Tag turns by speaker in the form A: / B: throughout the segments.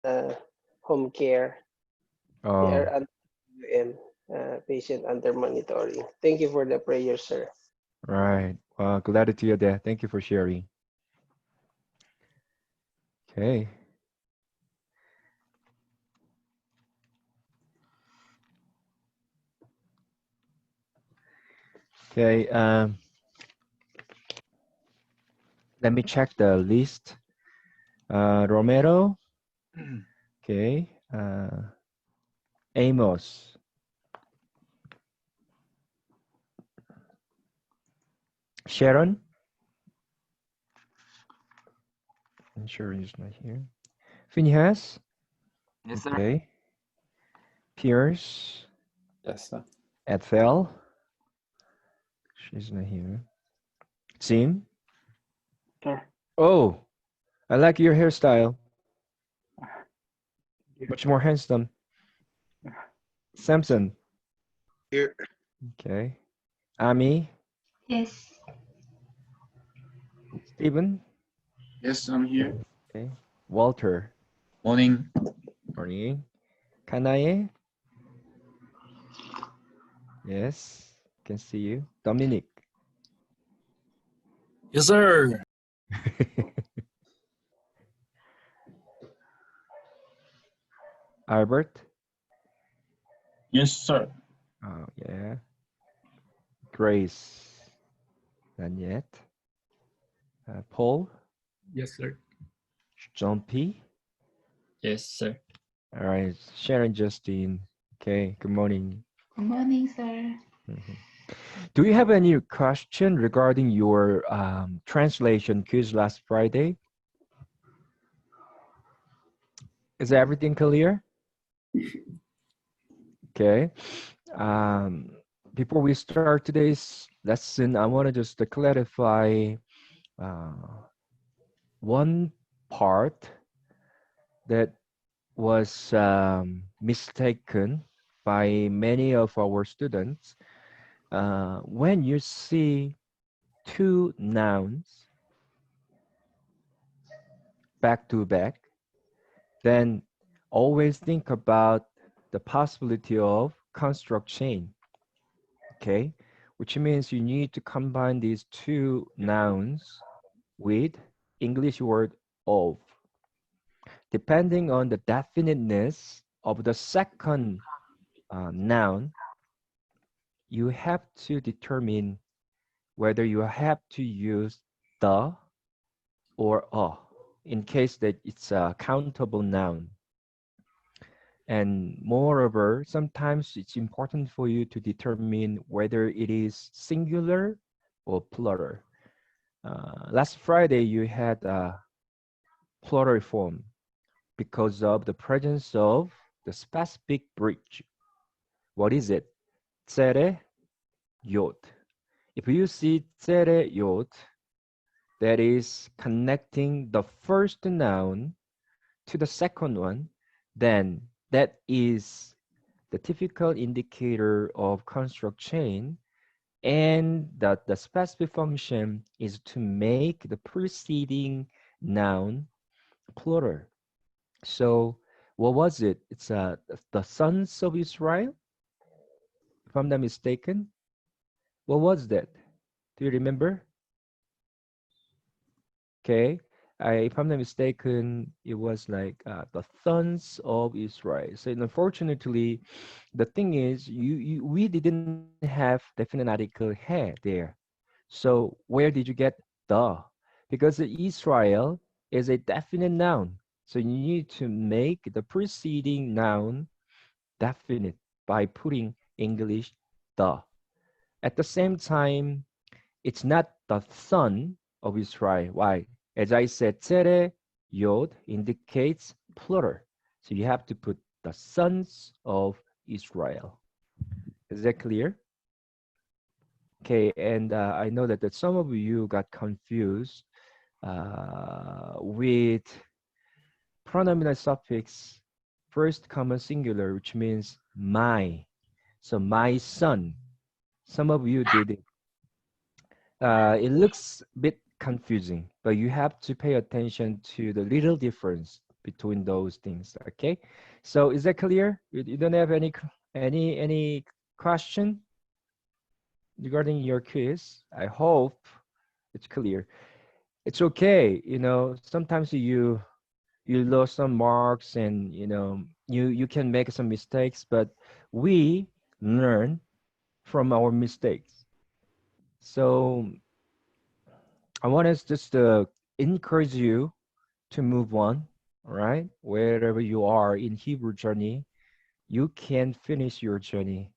A: home care. They are
B: Oh,
A: under patient under monitoring. Thank you for the prayer, sir.
B: right. Well, glad to hear that. Thank you for sharing. Okay. Okay. Let me check the list. Romero. Okay. Amos. Sharon. Sharon is not here. Phineas.
C: Yes, sir.
B: Okay. Pierce.
D: Yes, sir.
B: Ethel. She's not here. Jim.
E: Sir.
B: Oh, I like your hairstyle. Much more handsome. Samson.
F: Here.
B: Okay. Ami.
G: Yes.
B: Stephen.
F: Yes, I'm here.
B: Okay. Walter.
D: Morning.
B: Morning. Kanae. Yes. Can see you. Dominic.
H: Yes, sir.
B: Albert.
H: Yes, sir.
B: Oh, yeah. Grace. Not yet. Paul.
H: Yes, sir.
B: John P.
H: Yes, sir.
B: All right. Sharon Justine. Okay. Good morning.
G: Good morning, sir.
B: Mhm. Do you have any question regarding your translation quiz last Friday? Is everything clear? Okay. Um, Before we start today's lesson, I want to just clarify uh, one part that was mistaken by many of our students. When you see two nouns back to back, then always think about the possibility of construct chain, okay? Which means you need to combine these two nouns with English word of. Depending on the definiteness of the second noun, you have to determine whether you have to use the or a in case that it's a countable noun. And moreover, sometimes it's important for you to determine whether it is singular or plural. Last Friday, you had a plural form because of the presence of the specific bridge. What is it? Tsere yot. If you see tsere yot, that is connecting the first noun to the second one, then that is the typical indicator of construct chain, and that the specific function is to make the preceding noun plural. So what was it? It's the sons of Israel, if I'm not mistaken. What was that? Do you remember? Okay. If I'm not mistaken, it was like the sons of Israel. So unfortunately, the thing is, we didn't have definite article he there. So where did you get the? Because the Israel is a definite noun. So you need to make the preceding noun definite by putting English the. At the same time, it's not the son of Israel. Why? As I said, tere, yod indicates plural. So you have to put the sons of Israel. Is that clear? Okay, and I know that some of you got confused with pronominal suffix first common singular, which means my. So my son. Some of you did it. It looks a bit confusing, but you have to pay attention to the little difference between those things. Okay, so is that clear? You don't have any question regarding your quiz? I hope it's clear. It's okay, you know, sometimes you lose some marks, and you can make some mistakes, but we learn from our mistakes. So I want us just to encourage you to move on. All right, wherever you are in Hebrew journey, you can finish your journey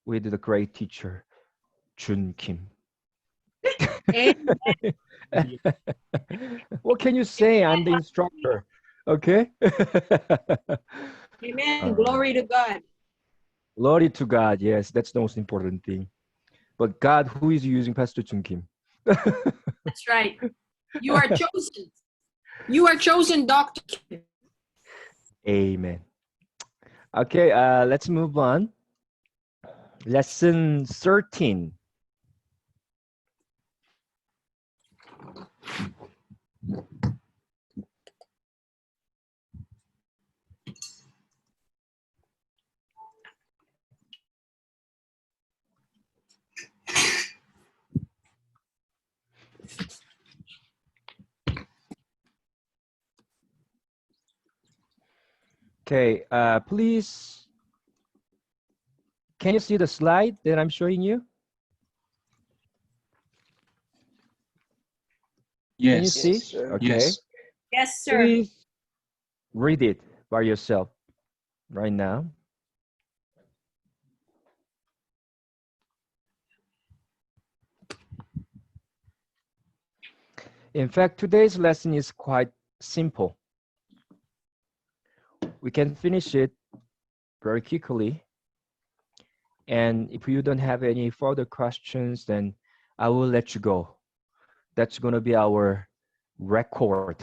B: with the great teacher Jun Kim. What can you say? I'm the instructor. Okay.
C: Amen.
B: Uh,
C: Glory to God.
B: Glory to God. Yes, that's the most important thing. But God, who is using Pastor Jun Kim?
C: That's right. You are chosen. You are chosen, Dr. Kim.
B: Amen. Okay, let's move on. Lesson 13. Okay, please, can you see the slide that I'm showing you? Can you
D: Yes.
B: see?
A: Yes, sir.
B: Okay.
D: Yes.
C: Yes, sir.
B: Please read it by yourself right now. In fact, today's lesson is quite simple. We can finish it very quickly. And if you don't have any further questions, then I will let you go. That's going to be our record.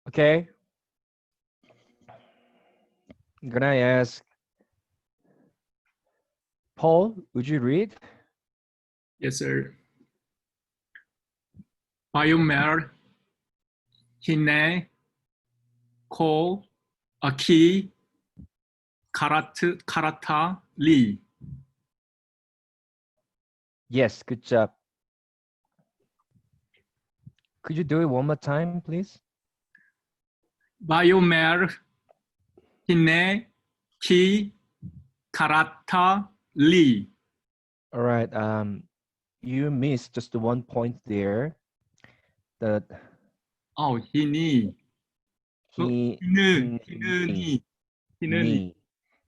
B: Okay. I'm going to ask Paul, would you read?
H: Yes, sir. 바이오멜, 히네, 콜, 키, 카라타, 리.
B: Yes, good job. Could you do it one more time, please?
H: 바이오멜, 히네, 키, 카라타, 리.
B: All right. You missed just the one point there. That
H: 히니.
B: he
H: 히느니.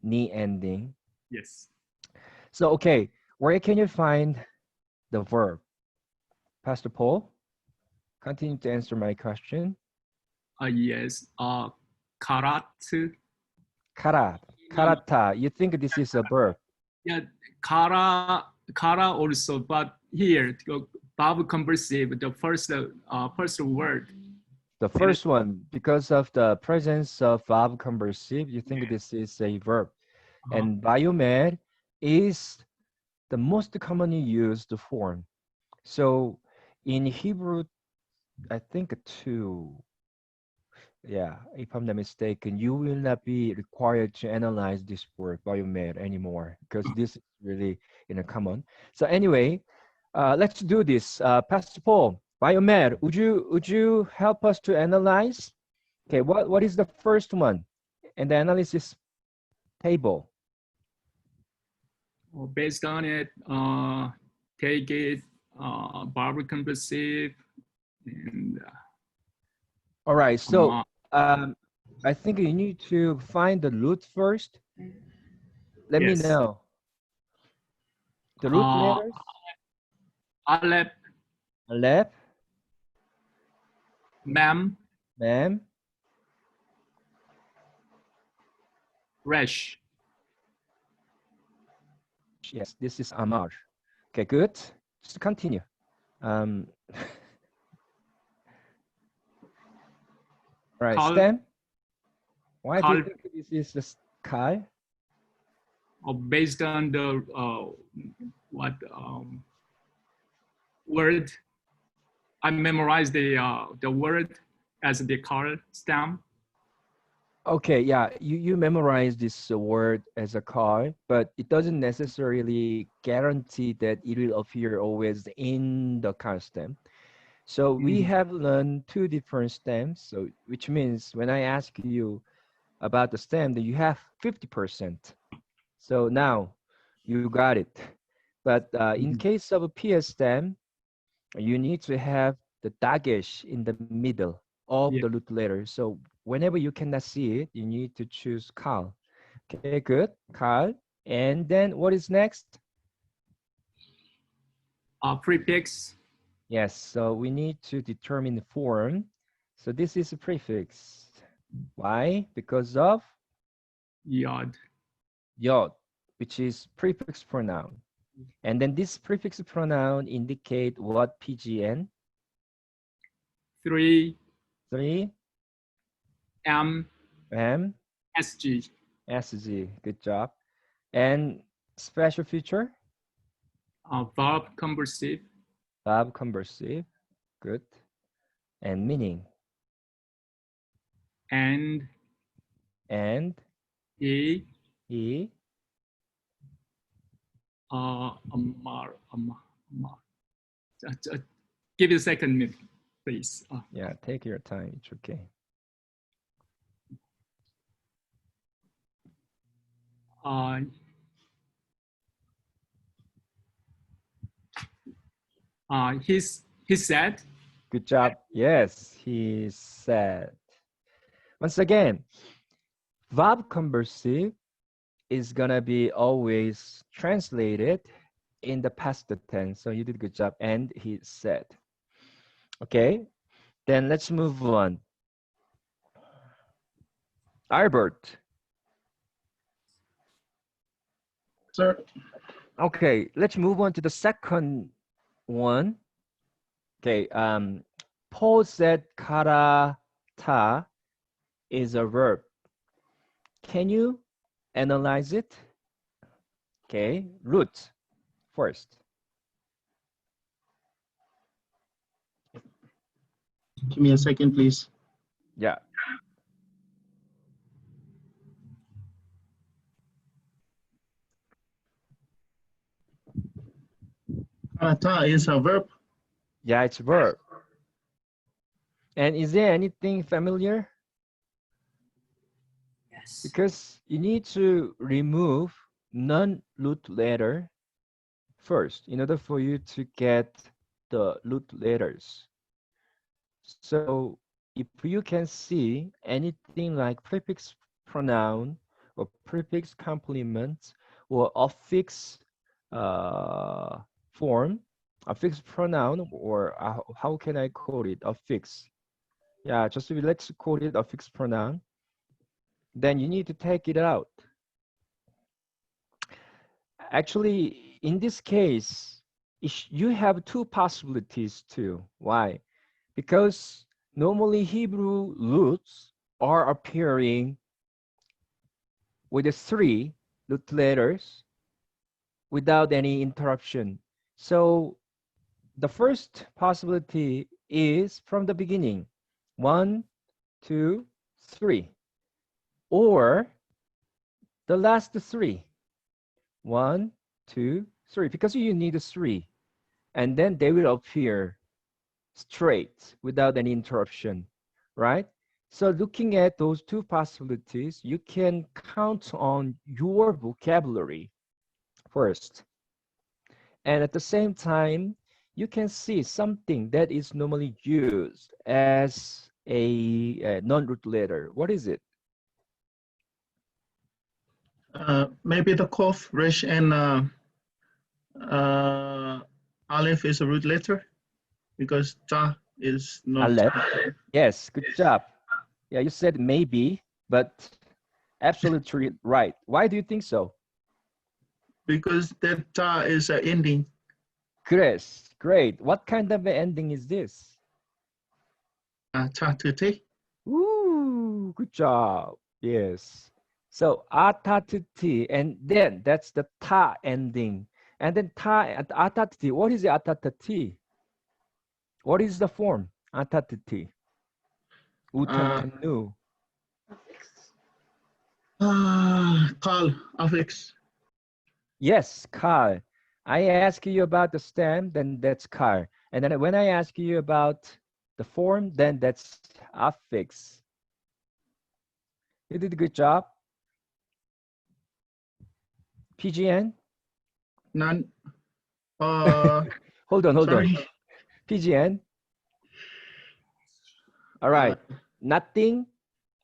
B: knee ending.
H: Yes.
B: So okay, where can you find the verb? Pastor Paul, continue to answer my question.
H: Yes. 카라트.
B: Karata. You think this is a verb?
H: Yeah, kara also, but here verb conversive, the first word.
B: The first one, because of the presence of verb conversive, you think this is a verb. And biomed is the most commonly used form. So in Hebrew, I think if I'm not mistaken, you will not be required to analyze this word biomed anymore because this is really common. So anyway, let's do this. Pastor Paul, biomed, would you help us to analyze? Okay, what is the first one in the analysis table?
H: Based on it, take it, verb conversive, and
B: All right, so
H: um,
B: I think you need to find the root first. Let me
H: yes.
B: know. The root
H: Uh,
B: letters?
H: Aleph,
B: Aleph,
H: Mem,
B: Mem,
H: Resh.
B: yes, this is Amar. Okay, good. Just continue. All right,
H: Kal,
B: stem. Why do you
H: Kal,
B: think this is the sky?
H: based on the what word, I memorized the word as the card stem.
B: Okay, yeah, you memorize this word as a card, but it doesn't necessarily guarantee that it will appear always in the card stem. So we have learned two different stems, so which means when I ask you about the stem, that you have 50%. So now you got it. But in case of a PS stem, you need to have the dagesh in the middle of
H: Yeah.
B: the root letter. So whenever you cannot see it, you need to choose Kal. Okay, good. Kal. And then what is next?
H: Prefix,
B: Yes, so we need to determine the form. So this is a prefix. Why? Because of
H: yod.
B: yod, which is prefix pronoun. And then this prefix pronoun indicate what PGN?
H: 3,
B: 3,
H: M,
B: M,
H: SG.
B: SG. Good job. And special feature?
H: Verb conversive,
B: Verb conversive. Good. And meaning.
H: and
B: And
H: E,
B: he.
H: Amar. Give it a second, please.
B: Yeah, take your time. It's okay.
H: He said,
B: Good job. Yes, he said. Once again, verb conversive is gonna be always translated in the past tense. So you did a good job. And he said. Okay, then let's move on. Albert.
F: Sir.
B: Okay, let's move on to the second one. Okay, Paul said karata is a verb. Can you analyze it? Okay, root first.
F: Give me a second, please.
B: Yeah.
F: Karata is a verb.
B: Yeah, it's a verb. And is there anything familiar?
C: Yes.
B: Because you need to remove non-root letter first in order for you to get the root letters. So if you can see anything like prefix pronoun or prefix complement or affix form, affix pronoun, or how can I call it? Affix. Yeah, just let's call it affix pronoun. Then you need to take it out. Actually, in this case, you have two possibilities too. Why? Because normally Hebrew roots are appearing with the 3 root letters without any interruption. So the first possibility is from the beginning, 1, 2, 3, or the last 3, 1, 2, 3, because you need a 3, and then they will appear straight without any interruption, right? So looking at those two possibilities, you can count on your vocabulary first. And at the same time, you can see something that is normally used as a non-root letter. What is it?
F: Maybe the Kof, Resh, and Aleph is a root letter because Ta is not.
B: Aleph. Yes, good job. Yeah, you said maybe, but absolutely right. Why do you think so?
F: Because that Ta is an ending.
B: Chris, great. What kind of ending is this?
F: Ta to te.
B: Ooh, good job. Yes. So atatati, and then that's the ta ending. And then ta and atatati. What is the atatati? What is the form? Atatati. Utantanu.
F: Kal, affix.
B: Yes, car. I ask you about the stem, then that's car. And then when I ask you about the form, then that's affix. You did a good job. PGN?
F: None.
B: Hold on.
F: Sorry.
B: PGN? All right. Nothing.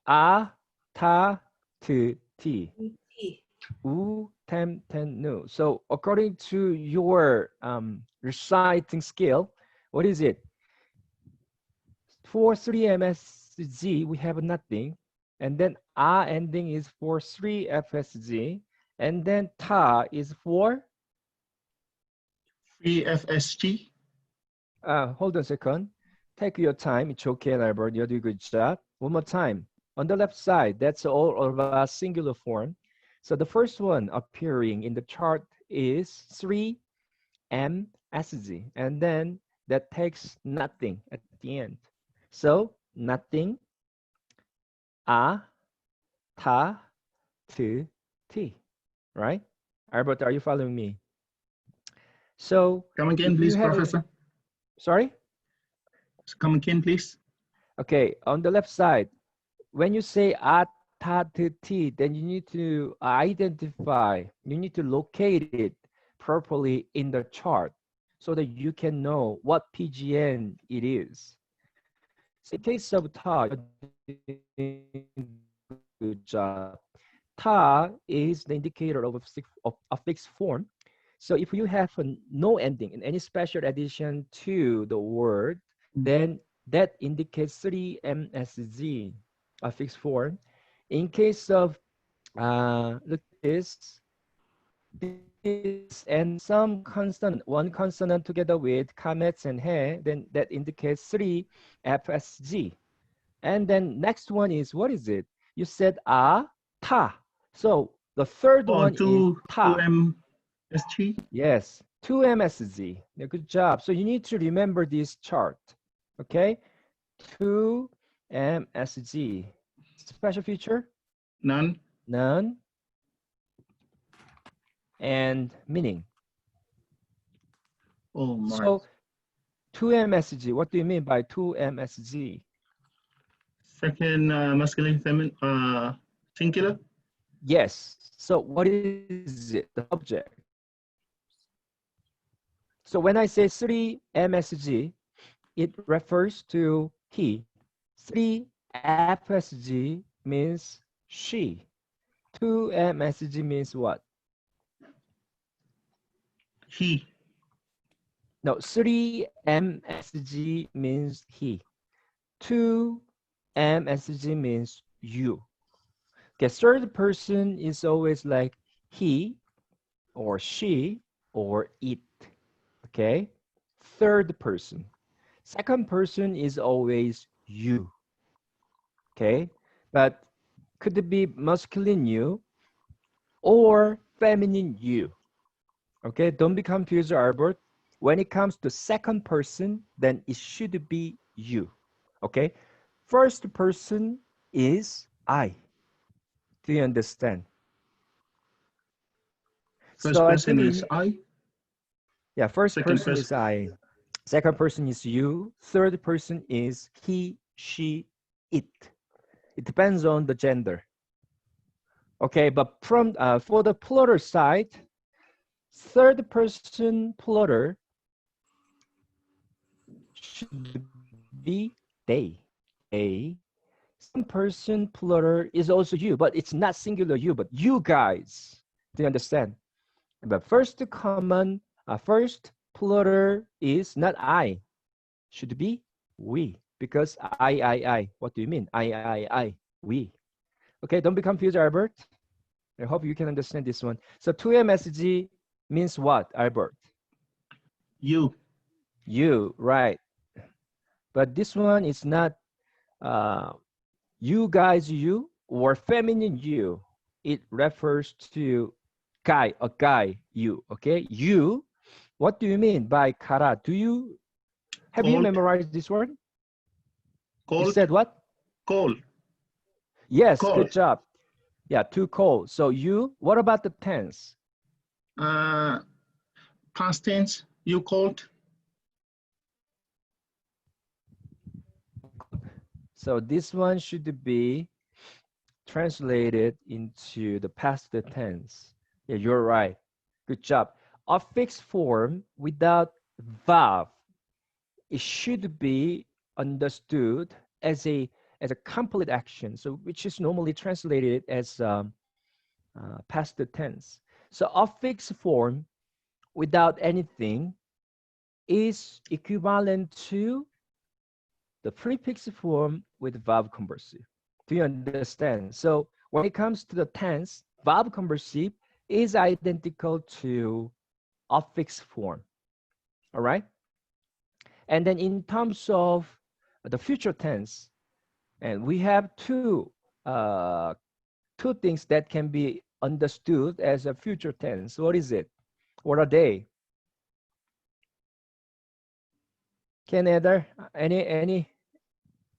B: A, ta, to, ti. U, tem, ten, nu. So according to your reciting skill, what is it? For 3MSG, we have nothing. And then A ending is for 3FSG. And then ta is for?
F: 3FSG.
B: Hold on a second. Take your time. It's okay, Albert. You're doing a good job. One more time. On the left side, that's all of a singular form. So the first one appearing in the chart is 3MSG. And then that takes nothing at the end. So nothing, a, ta, to, t, right? Albert, are you following me? So
F: Come again,
B: if
F: please,
B: you have
F: Professor.
B: Sorry?
F: Come again, please.
B: Okay, on the left side, when you say a, ta, to, t, then you need to identify, you need to locate it properly in the chart so that you can know what PGN it is. So in case of ta, good job. Ta is the indicator of a fixed form. So if you have no ending in any special addition to the word, then that indicates 3MSG, a fixed form. In case of look at this and some consonant, one consonant together with comets and he, then that indicates 3FSG. And then next one is, what is it? You said ta. So the third one is ta.
F: 2MSG.
B: Yes, 2MSG. Yeah, good job. So you need to remember this chart. Okay, 2MSG. Special feature?
F: None.
B: None. And meaning.
F: Oh my.
B: So 2MSG, what do you mean by 2MSG?
F: Second masculine, feminine, singular.
B: Yes. So what is it? The subject. So when I say 3MSG, it refers to he. 3FSG means she. 2MSG means what?
F: He.
B: No, 3MSG means he. 2MSG means you. Okay, third person is always like he or she or it. Okay, third person. Second person is always you. Okay, but could it be masculine you or feminine you? Okay, don't be confused, Albert. When it comes to second person, then it should be you. Okay, first person is I. Do you understand?
F: First
B: So
F: person
B: actually,
F: is I.
B: yeah, first
F: Second
B: person is I. Second person is you. Third person is he, she, it. It depends on the gender. Okay, but from for the plural side, third person plural should be they. A. Some person plural is also you, but it's not singular you, but you guys. Do you understand? But first plural is not I, should be we, because I. What do you mean? I, we. Okay, don't be confused, Albert. I hope you can understand this one. So 2A message means what, Albert?
F: You.
B: You, right. But this one is not you guys, you, or feminine you. It refers to guy, a guy, you, okay? You, what do you mean by kara? Have you
F: Cold.
B: memorized this word? You
F: Cold.
B: said what?
F: Cold.
B: Yes,
F: Cold.
B: good job. Yeah, too cold. So you, what about the tense?
F: Past tense. You cold.
B: So this one should be translated into the past tense. Yeah, you're right. Good job. A fixed form without verb, it should be understood as a complete action. So which is normally translated as past tense. So a fixed form without anything is equivalent to the prefix form with verb conversive. Do you understand? So when it comes to the tense, verb conversive is identical to affix form. All right. And then in terms of the future tense, and we have two things that can be understood as a future tense. What is it? What are they? Can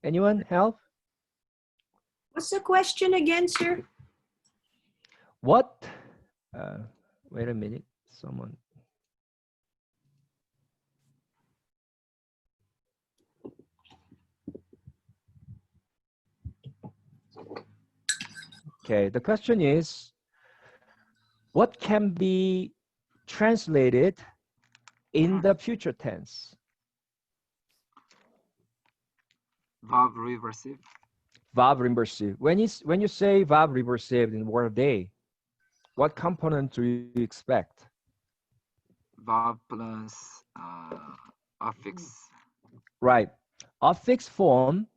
B: anyone help?
C: What's the question again, sir?
B: What? Wait a minute. Someone. Okay, the question is, what can be translated in the future tense?
E: Verb reversive.
B: Verb reversive. When you say verb reversive in what are they? What component do you expect?
E: Verb plus affix.
B: Right. Affix form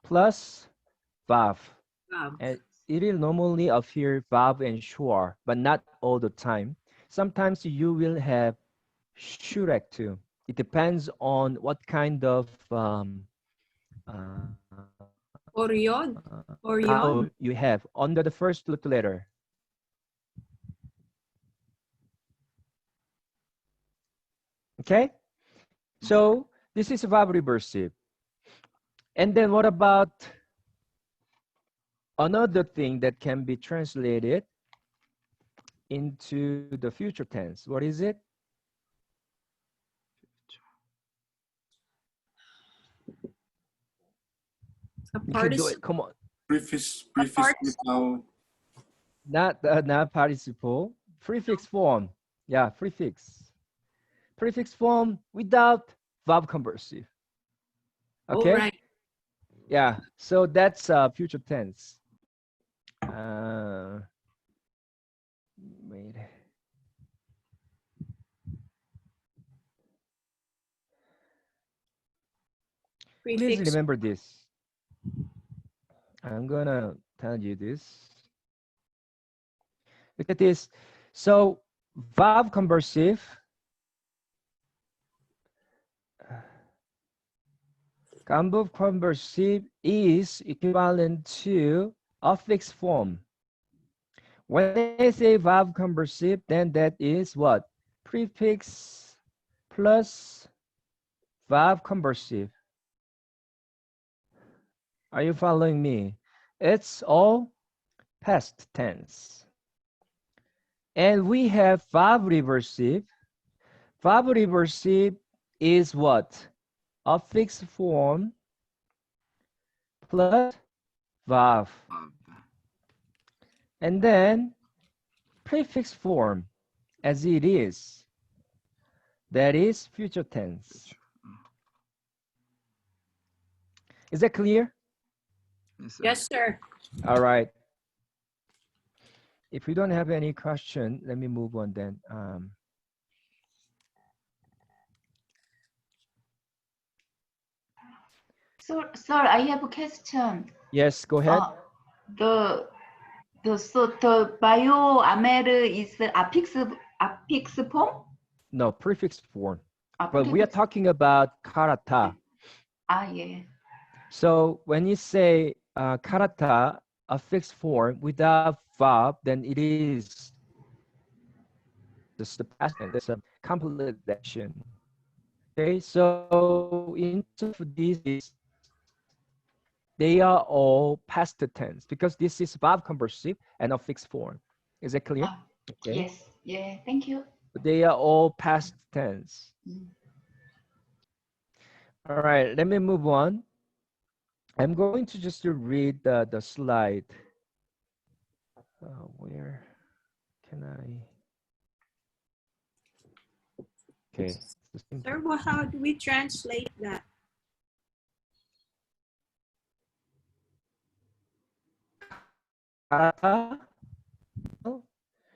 B: plus verb. And it will normally appear verb and sure, but not all the time. Sometimes you will have should too. It depends on what kind of
C: Orion.
B: you have under the first letter. Okay, so this is verb reversive. And then what about another thing that can be translated into the future tense? What is it? You can do it. Come on.
D: Prefix now.
B: Not participle. Prefix form. Yeah, prefix. Prefix form without verb conversive. Okay.
C: All right.
B: Yeah. So that's future tense. Wait. Please remember this. I'm gonna tell you this. Look at this. So verb conversive verb conversive is equivalent to affix form. When I say verb conversive, then that is what? Prefix plus verb conversive. Are you following me? It's all past tense. And we have verb reversive. Verb reversive is what? Affix form plus verb. And then prefix form as it is, that is future tense. Is that clear?
E: Yes, sir.
C: Yes, sir.
B: All right. If we don't have any question, let me move on then.
G: Sir, I have a question.
B: Yes, go ahead.
G: The the bioamide is the affix form?
B: No, prefix form.
G: Ah,
B: But we are
G: prefix.
B: talking about karata.
G: Yeah.
B: So when you say karata, a fixed form without verb, then it is just the past tense. That's a complete action. Okay, so in terms of this, they are all past tense because this is verb comparsive and a fixed form. Is that clear? Okay.
G: Yes. Yeah. Thank you.
B: They are all past tense. All right, let me move on. I'm going to just read the slide. Where can I? Okay.
C: Sir, well, how do we translate that?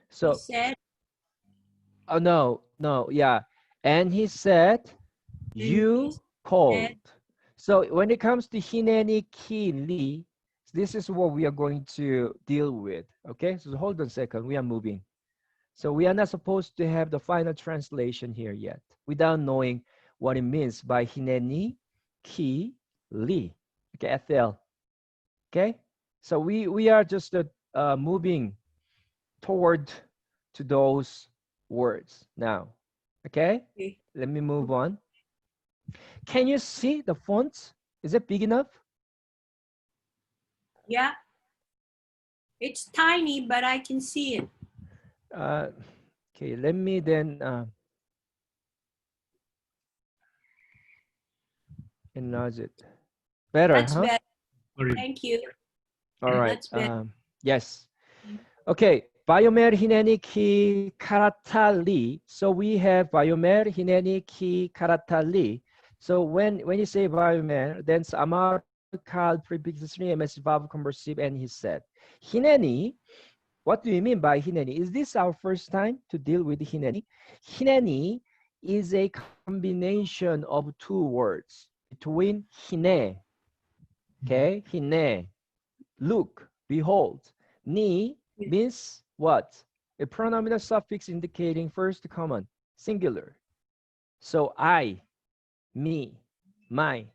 B: So,
C: He said,
B: oh no, yeah. And he said, you called. So when it comes to hineni ki li, this is what we are going to deal with. Okay, so hold on a second. We are moving. So we are not supposed to have the final translation here yet without knowing what it means by hineni ki li. Okay, Ethel. Okay, so we are just moving toward to those words now. Okay, let me move on. Can you see the fonts? Is it big enough?
C: yeah. It's tiny, but I can see it.
B: Okay, let me then enlarge it. Better,
C: That's
B: huh?
C: better. Thank you.
B: All right.
C: That's better.
B: Yes. Okay. Biomer hineni ki karatali. So we have biomer hineni ki karatali. So when you say biomer, then amar called prefix 3 ms verb conversive, and he said hineni. What do you mean by hineni? Is this our first time to deal with hineni? Hineni is a combination of two words between hine. Okay, hine. Look, behold. Ni means what? A pronominal suffix indicating first common, singular. So I, me, my.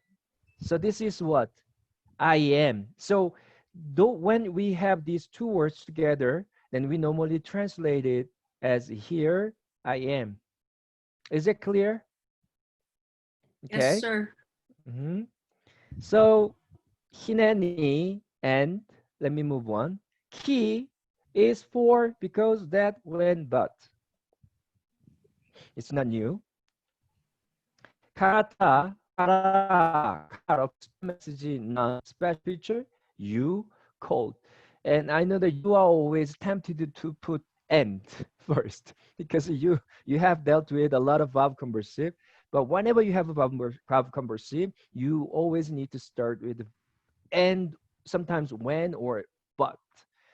B: So this is what? I am. So though when we have these two words together, then we normally translate it as here I am. Is it clear? Okay.
C: Yes, sir.
B: So hineni and let me move on. Ki is for because that when but. It's not new. Kata kara message non special feature you called. And I know that you are always tempted to put and first because you have dealt with a lot of verb conversive. But whenever you have a verb conversive, you always need to start with and, sometimes when or but.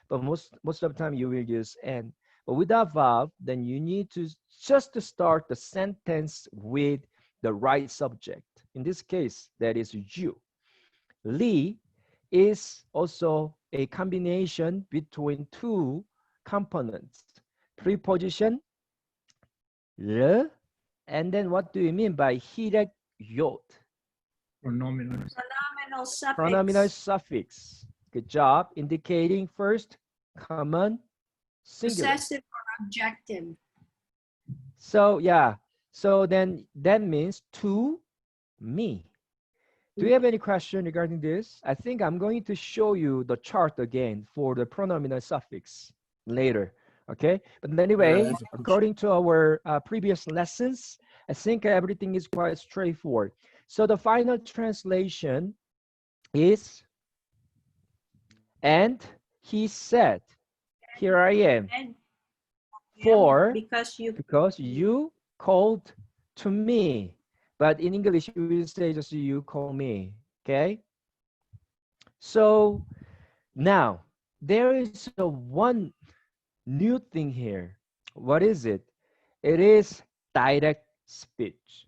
B: But most of the time you will use and. But without verb, then you need to just to start the sentence with the right subject. In this case, that is you. Li is also a combination between two components. Preposition, le, and then what do you mean by hirek yot?
H: Pronominal.
C: Pronominal suffix.
B: Pronominal suffix. Good job. Indicating first common singular.
C: Possessive or objective.
B: So yeah. So then that means to me. Do you have any question regarding this? I think I'm going to show you the chart again for the pronominal suffix later. Okay. But anyway, according to our previous lessons, I think everything is quite straightforward. So the final translation is, and he said, here I am. For
C: because
B: you called to me. But in English, we will say just you call me. Okay. So now there is a one new thing here. What is it? It is direct speech.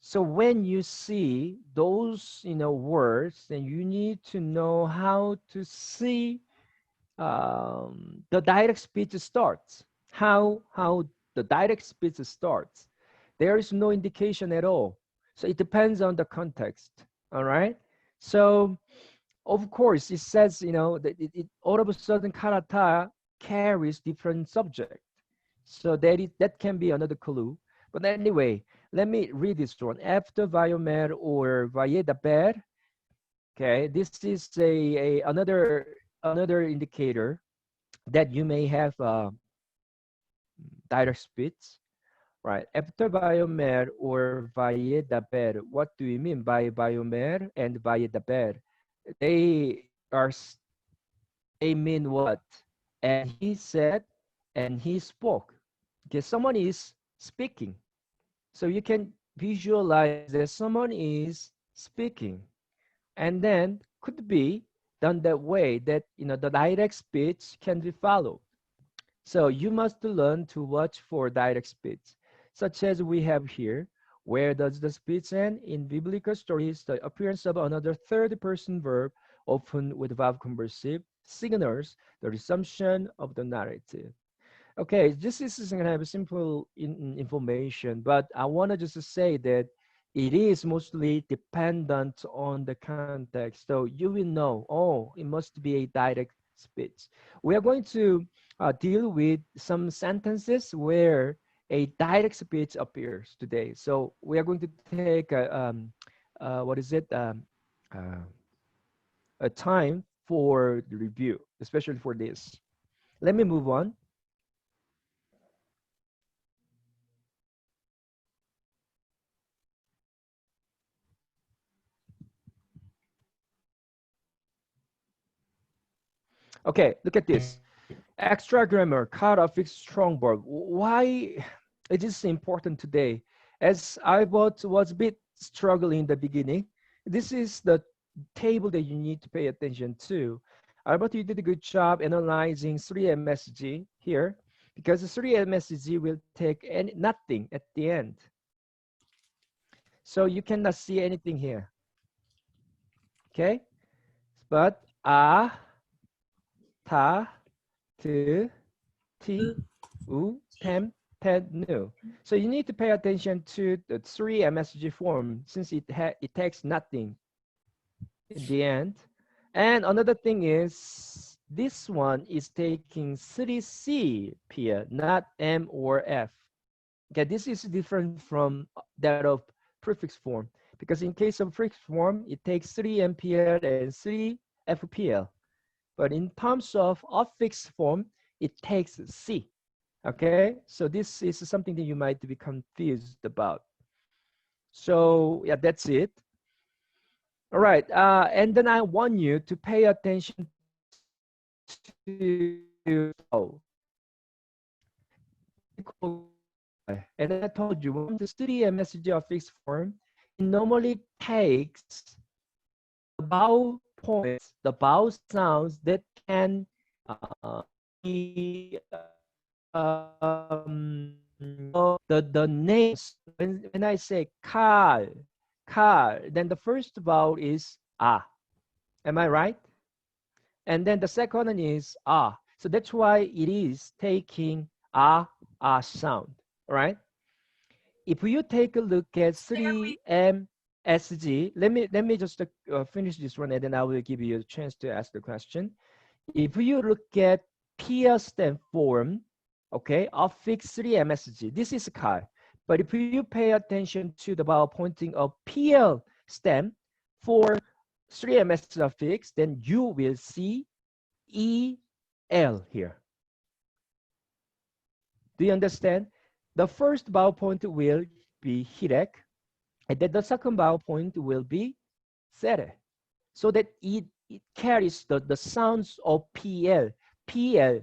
B: So when you see those words, then you need to know how to see the direct speech starts. How the direct speech starts. There is no indication at all. So it depends on the context. All right. So of course, it says, that it all of a sudden karata carries different subject. So that can be another clue. But anyway, let me read this one. After Viomer or Vayedaber, okay, this is another indicator that you may have direct speech, right? After Viomer or Vayedaber, what do we mean by Viomer and Vayedaber? They are they mean what? And he said, and he spoke. Okay, someone is speaking. So you can visualize that someone is speaking. And then could be done that way that the direct speech can be followed. So you must learn to watch for direct speech, such as we have here. Where does the speech end? In biblical stories, the appearance of another third-person verb, often with verb conversive, signals the resumption of the narrative. Okay, this is going to have a simple information, but I want to just say that it is mostly dependent on the context. So you will know, oh, it must be a direct speech. We are going to deal with some sentences where a direct speech appears today. So we are going to take what is it? Uh, a time for the review, especially for this. Let me move on. Okay, look at this. Extra grammar, cut off strong verb. Why it is important today? As I was a bit struggling in the beginning, this is the table that you need to pay attention to. Albert, you did a good job analyzing 3MSG here, because the 3MSG will take nothing at the end. So you cannot see anything here. Okay? But ta, tu, ti, u, tem, ted, nu. So you need to pay attention to the 3MSG form since it takes nothing in the end. And another thing is this one is taking 3C here, not M or F. Okay, this is different from that of prefix form, because in case of prefix form, it takes 3MPL and 3FPL. But in terms of affix form, it takes C. Okay, so this is something that you might be confused about. So yeah, that's it. All right, and then I want you to pay attention to and I told you when the study a message of fixed form, it normally takes the vowel points, the vowel sounds that can be the names. When I say car, then the first vowel is ah. Am I right? And then the second one is ah. So that's why it is taking sound, right? If you take a look at 3MSG, let me just finish this one, and then I will give you a chance to ask the question. If you look at PL stem form, okay, affix 3MSG, this is car. But if you pay attention to the vowel pointing of PL stem for 3MS affix, then you will see EL here. Do you understand? The first vowel point will be hirek, and then the second vowel point will be sere. So that it carries the sounds of PL. PL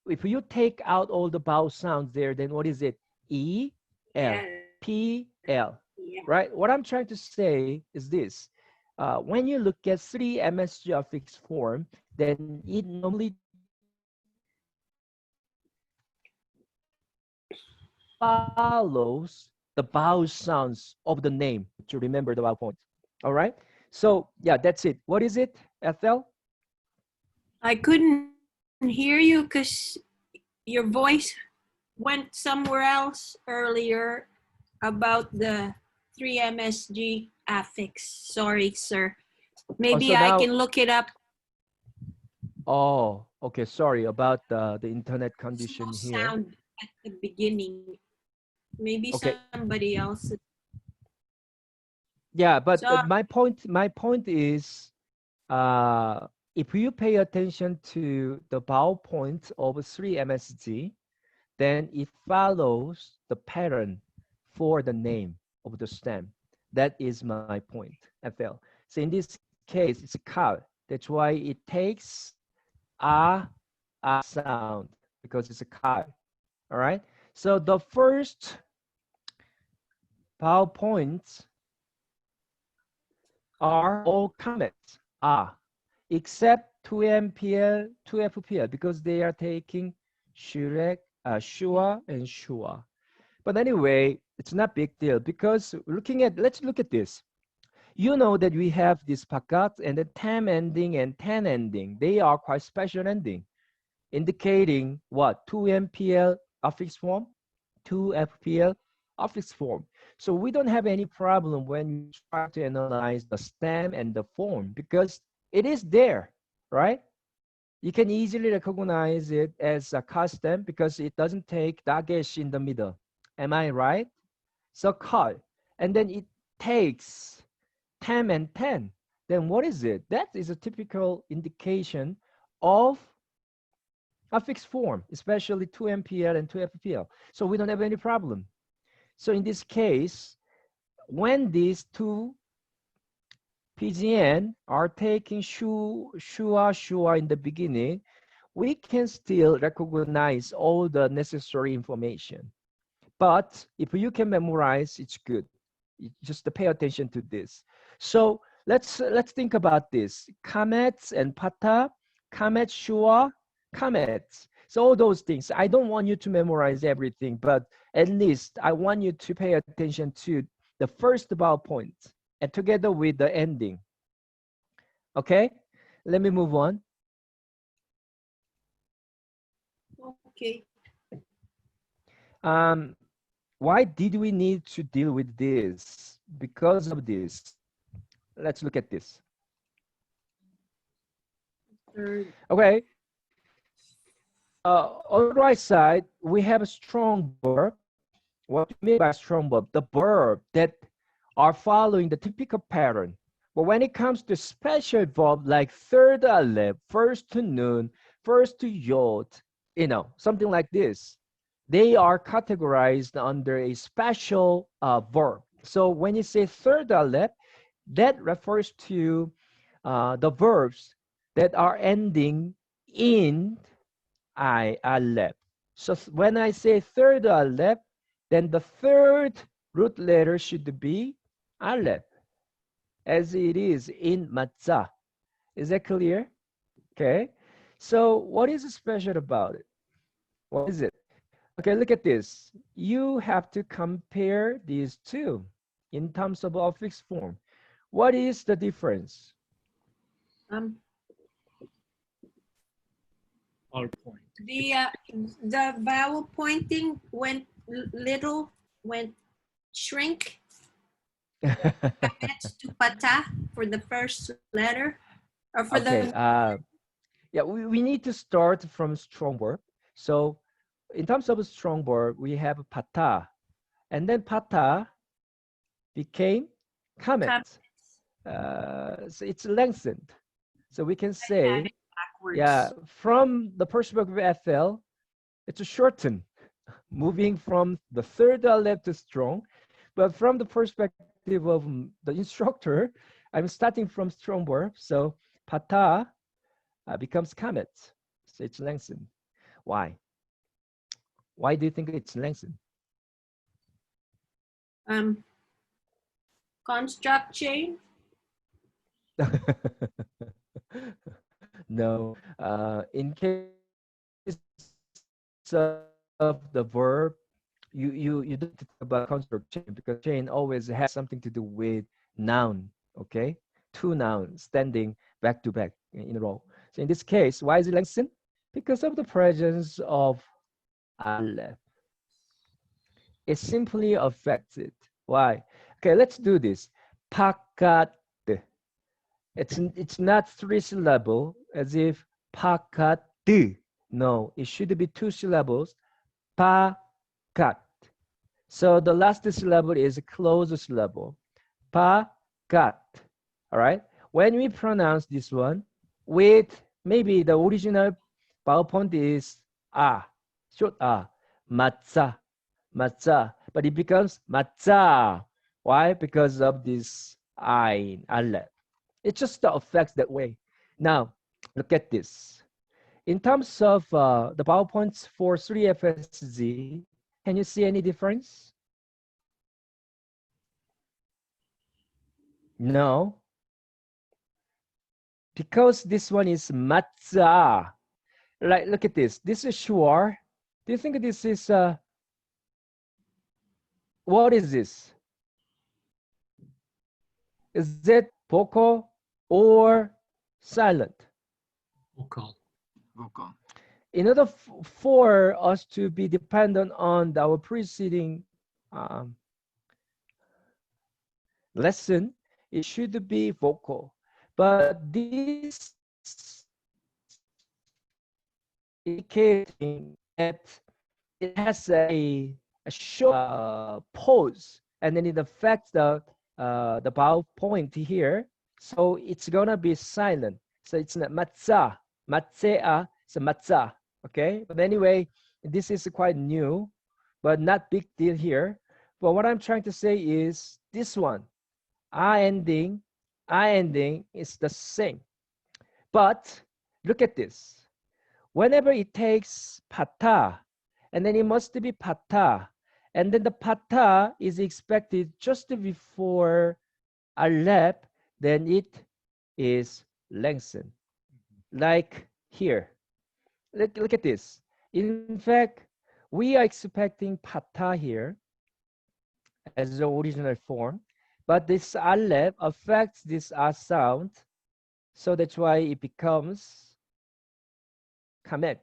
B: if you take out all the vowel sounds there, then what is it? E, L,
C: Yeah.
B: P, L,
C: Yeah.
B: right? What I'm trying to say is this. When you look at 3 MSG affix form, then it normally follows the vowel sounds of the name to remember the vowel points. All right. So yeah, that's it. What is it, Ethel?
C: I couldn't hear you because your voice went somewhere else earlier about the 3 MSG affix. Sorry, sir. Maybe
B: So
C: I
B: now,
C: can look it up.
B: oh, okay. Sorry about the internet
C: There's no
B: condition here.
C: sound at the beginning. Maybe
B: Okay.
C: somebody else.
B: Yeah, but
C: So
B: my point is, if you pay attention to the vowel points of 3 MSG, then it follows the pattern for the name of the stem. That is my point, FL. So in this case, it's a cow. That's why it takes a sound because it's a cow. All right. So the first vowel points are all comets, except 2MPL, 2FPL, because they are taking Shurek, Shua, and Shua. But anyway, it's not big deal because let's look at this. You know that we have this pakat and the tam ending and tan ending. They are quite special ending, indicating what? 2MPL affix form, 2FPL affix form. So we don't have any problem when we try to analyze the stem and the form because it is there, right? You can easily recognize it as a custom because it doesn't take dagesh in the middle. Am I right? So call, and then it takes 10 and 10. Then what is it? That is a typical indication of a fixed form, especially 2MPL and 2FPL. So we don't have any problem. So in this case, when these two PGN are taking shua in the beginning, we can still recognize all the necessary information. But if you can memorize, it's good. Just to pay attention to this. So let's think about this. Comets and pata, comet, shua, comets. So all those things. I don't want you to memorize everything, but at least I want you to pay attention to the first vowel point and together with the ending. Okay, let me move on.
C: okay.
B: Why did we need to deal with this? Because of this. Let's look at this.
C: Third.
B: Okay. On the right side, we have a strong verb. What do you mean by strong verb? The verb that are following the typical pattern. But when it comes to special verb like third aleph, first to noon, first to yod, something like this, they are categorized under a special verb. So when you say third aleph, that refers to the verbs that are ending in aleph. So when I say third aleph, then the third root letter should be aleph, as it is in matzah. Is that clear? Okay. So what is special about it? What is it? Okay, look at this. You have to compare these two in terms of affix form. What is the difference?
H: Our point.
C: The vowel pointing went went shrink. Comets to pata for the first letter, or for
B: Okay.
C: the
B: Yeah, we need to start from strong verb. So in terms of a strong verb, we have pata, and then pata became comet. So it's lengthened. So we can say,
C: backwards.
B: yeah, from the perspective of FL, it's a shorten, moving from the third aleph to strong. But from the perspective of the instructor, I'm starting from strong verb. So pata becomes comet. So it's lengthened. Why? Why do you think it's lengthened?
C: Construct chain.
B: No. In case of the verb, you don't need to think about construct chain because chain always has something to do with noun. Okay, two nouns standing back to back in a row. So in this case, why is it lengthened? Because of the presence of aleph. It simply affects it. Why? Okay, let's do this. Pakat. It's not three syllable as if pakat. No, it should be two syllables. Pakat. So the last syllable is a closed syllable. Pakat. All right. When we pronounce this one with maybe the original PowerPoint is short matza, matza, but it becomes matza. Why? Because of this aleph. It just affects that way. Now, look at this. In terms of the PowerPoints for 3FSZ, can you see any difference? No. Because this one is matza. Like, look at this. This is sure. Do you think this is, what is this? Is it vocal or silent?
H: Vocal.
E: Vocal.
B: In order for us to be dependent on our preceding lesson, it should be vocal. But this indicating that it has a short pause, and then it affects the vowel point here. So it's gonna be silent. So it's not matza, matzea, it's a matza. Okay, but anyway, this is quite new, but not big deal here. But what I'm trying to say is this one, I ending is the same. But look at this. Whenever it takes pata, and then it must be pata, and then the pata is expected just before aleph, then it is lengthened. Like here. Look at this. In fact, we are expecting pata here as the original form, but this aleph affects this sound, so that's why it becomes kamet.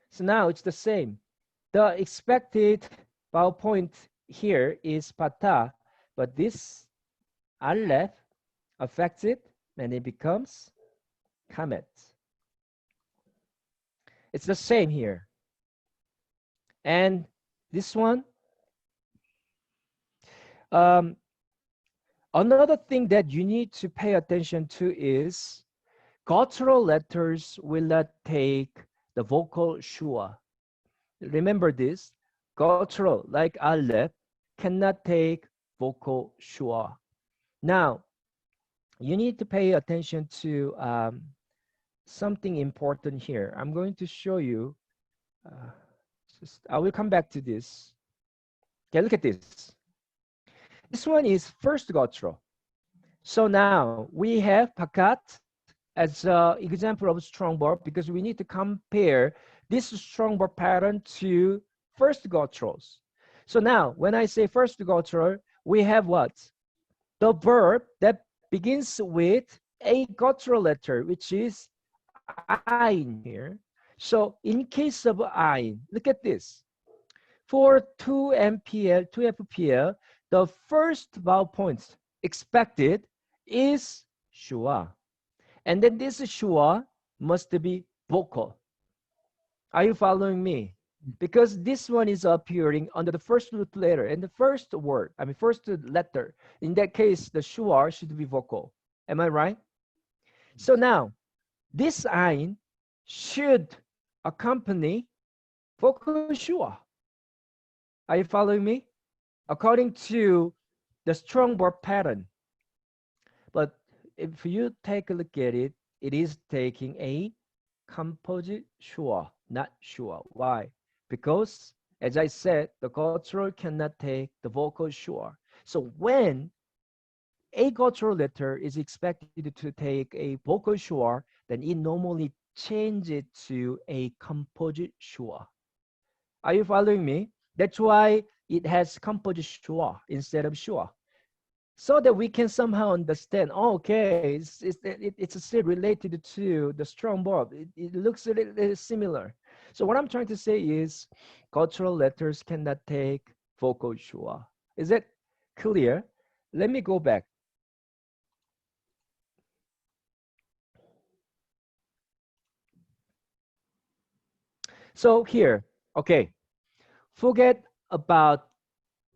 B: So now it's the same. The expected vowel point here is pata, but this aleph affects it and it becomes kamet. It's the same here. And this one, another thing that you need to pay attention to is guttural letters will not take the vocal shua. Remember this, guttural like aleph cannot take vocal shua. Now, you need to pay attention to something important here. I'm going to show you. I will come back to this. Okay, look at this. This one is first guttural. So now we have pakat as an example of strong verb because we need to compare this strong verb pattern to first gutturals. So now when I say first guttural, we have what? The verb that begins with a guttural letter, which is ein here. So in case of ein, look at this. For 2MPL, 2FPL, the first vowel points expected is shua. And then this shua must be vocal. Are you following me? Because this one is appearing under the first root letter and the first word, first letter. In that case, the shua should be vocal. Am I right? So now, this ein should accompany vocal shua. Are you following me? According to the strong verb pattern. But if you take a look at it, it is taking a composite schwa, not schwa. Why? Because, as I said, the guttural cannot take the vocal schwa. So when a guttural letter is expected to take a vocal schwa, then it normally changes it to a composite schwa. Are you following me? That's why it has composite schwa instead of schwa, so that we can somehow understand. Oh, okay, it's still related to the strong verb. It looks a little similar. So what I'm trying to say is, guttural letters cannot take vocal schwa. Is it clear? Let me go back. So here, okay, forget about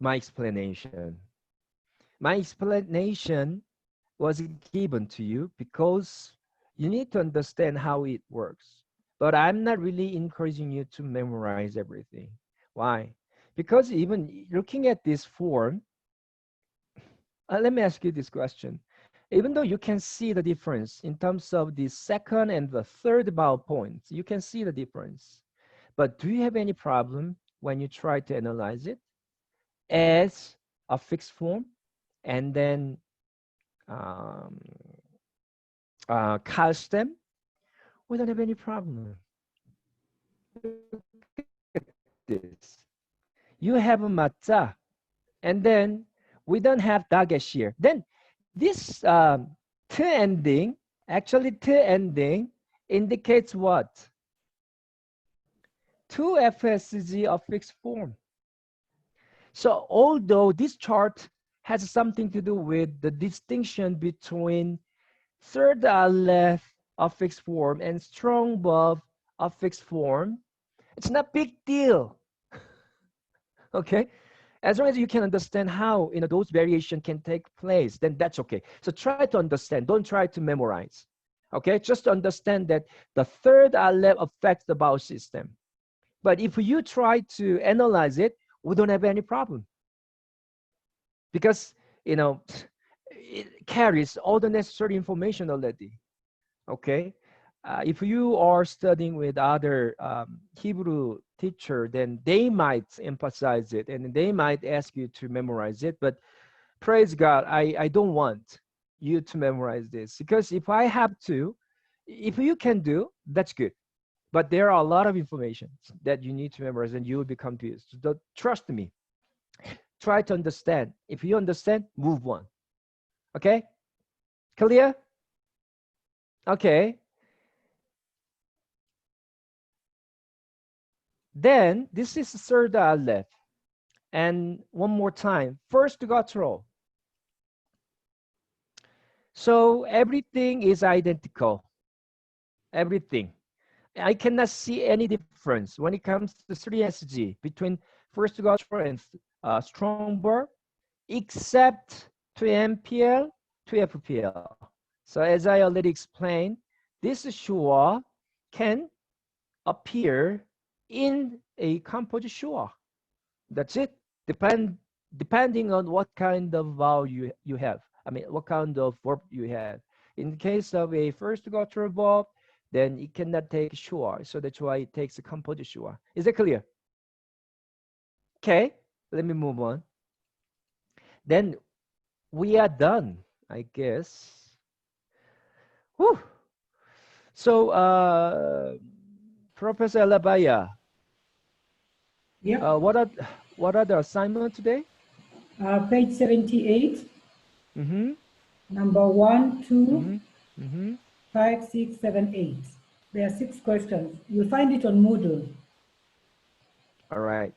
B: my explanation. My explanation was given to you because you need to understand how it works. But I'm not really encouraging you to memorize everything. Why? Because even looking at this form, let me ask you this question. Even though you can see the difference in terms of the second and the third vowel points, you can see the difference. But do you have any problem when you try to analyze it as a fixed form and then cast them? We don't have any problem. Look at this. You have a matza, and then we don't have dagesh here. Then this t ending, actually t ending indicates what? 2 FSG of fixed form. So although this chart has something to do with the distinction between third aleph of fixed form and strong verb of fixed form, it's not big deal. Okay, as long as you can understand how those variation can take place, then that's okay. So try to understand, don't try to memorize. Okay, just understand that the third aleph affects the vowel system. But if you try to analyze it, we don't have any problem, because it carries all the necessary information already. Okay, if you are studying with other Hebrew teacher, then they might emphasize it and they might ask you to memorize it. But praise God, I don't want you to memorize this, because if I have to, if you can do, that's good. But there are a lot of information that you need to memorize and you will become confused. So trust me. Try to understand. If you understand, move on. Okay? Clear? Okay. Then this is third aleph. And one more time, first guttural. So everything is identical. Everything. I cannot see any difference when it comes to 3SG between first guttural and strong verb, except 2MPL, 2FPL. So as I already explained, this schwa can appear in a composite schwa. That's it. Depending on what kind of vowel you have. I mean, what kind of verb you have. In the case of a first guttural verb, then it cannot take schwa. So that's why it takes a composite schwa. Is that clear? Okay, let me move on. Then we are done, I guess. Whew. So, Professor Alabaya,
I: Yeah.
B: what are the assignment today?
I: Page 78.
B: Mm-hmm.
I: Number 1, 2,
B: Mm-hmm. Mm-hmm.
I: 5, 6, 7, 8. There are 6 questions. You'll find it on Moodle.
B: All right.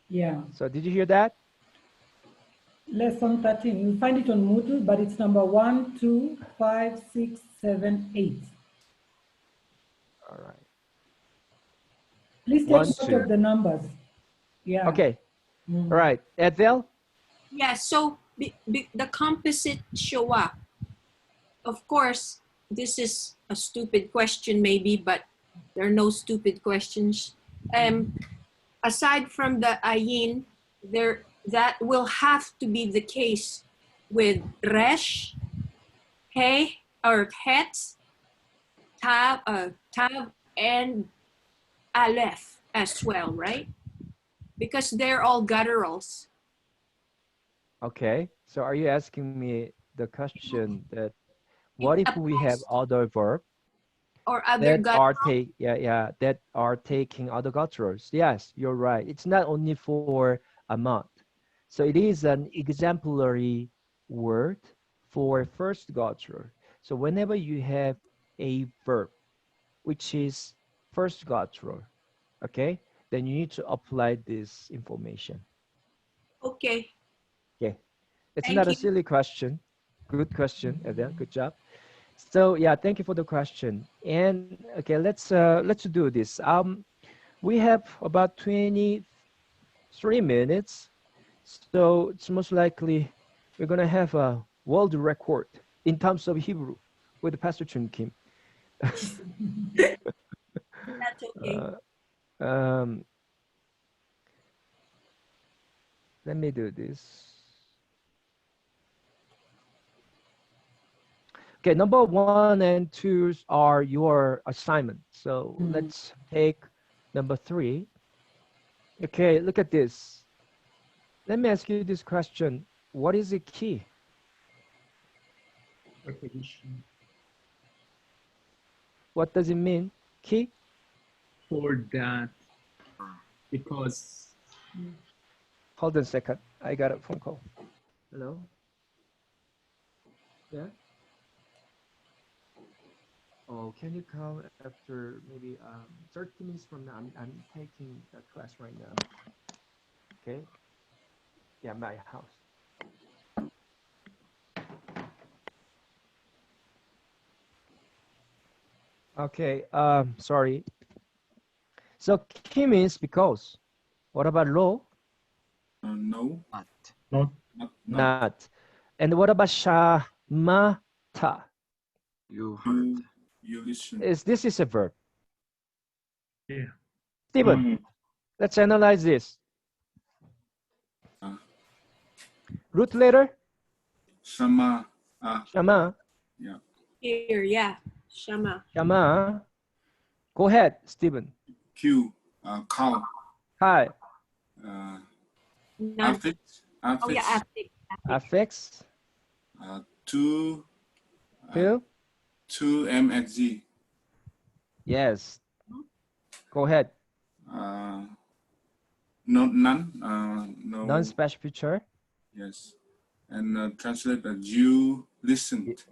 I: Yeah.
B: So did you hear that?
I: Lesson 13. You'll find it on Moodle, but it's number 1, 2, 5, 6, 7, 8.
B: All right.
I: Please take
B: 1,
I: note
B: 2.
I: of the numbers. Yeah.
B: Okay. All right. Ethel?
C: Yeah, so the composite schwa. Of course, this is a stupid question maybe, but there are no stupid questions. Aside from the ayin, that will have to be the case with resh, he, or het, tav, and aleph as well, right? Because they're all gutturals.
B: Okay. So are you asking me the question that what
C: It
B: if we have
C: applies
B: other verb
C: or other
B: that are
C: gutturals.
B: that are taking other gutturals? Yes, you're right. It's not only for a month. So it is an exemplary word for first guttural. So whenever you have a verb which is first guttural, okay, then you need to apply this information.
C: Okay,
B: Okay. It's
C: thank
B: not a
C: you.
B: silly question. Good question, Adele. Good job. So yeah, thank you for the question. And okay, let's do this. We have about 23 minutes. So it's most likely we're gonna have a world record in terms of Hebrew with Pastor Chun Kim.
C: That's okay.
B: Um, let me do this. Okay, number 1 and 2 are your assignment. So let's take number 3. Okay, look at this. Let me ask you this question. What is a key?
H: Preposition.
B: What does it mean? Key?
H: For that, because
B: Hold on a second. I got a phone call. Hello? Yeah? Oh, can you come after maybe 30 minutes from now? I'm taking a class right now. Okay? Yeah, my house. Okay, sorry. So key means because. What about lo?
D: No,
E: Not.
F: Not.
B: Not. And what about shamata?
E: You heard.
D: You listen.
B: This is a verb.
H: yeah,
B: Stephen, let's analyze this.
D: Uh,
B: Root letter?
D: Sama.
B: Shama.
D: Yeah.
C: Here, yeah, shama.
B: Shama. Go ahead, Stephen.
D: Q. Cow.
B: Hi.
C: None.
D: Affix.
C: Oh yeah, affix.
B: Affix.
D: Two.
B: Two.
D: 2 MXG.
B: Yes. Go ahead.
D: No, none. No.
B: Non-special feature.
D: Yes. And translate as you listened.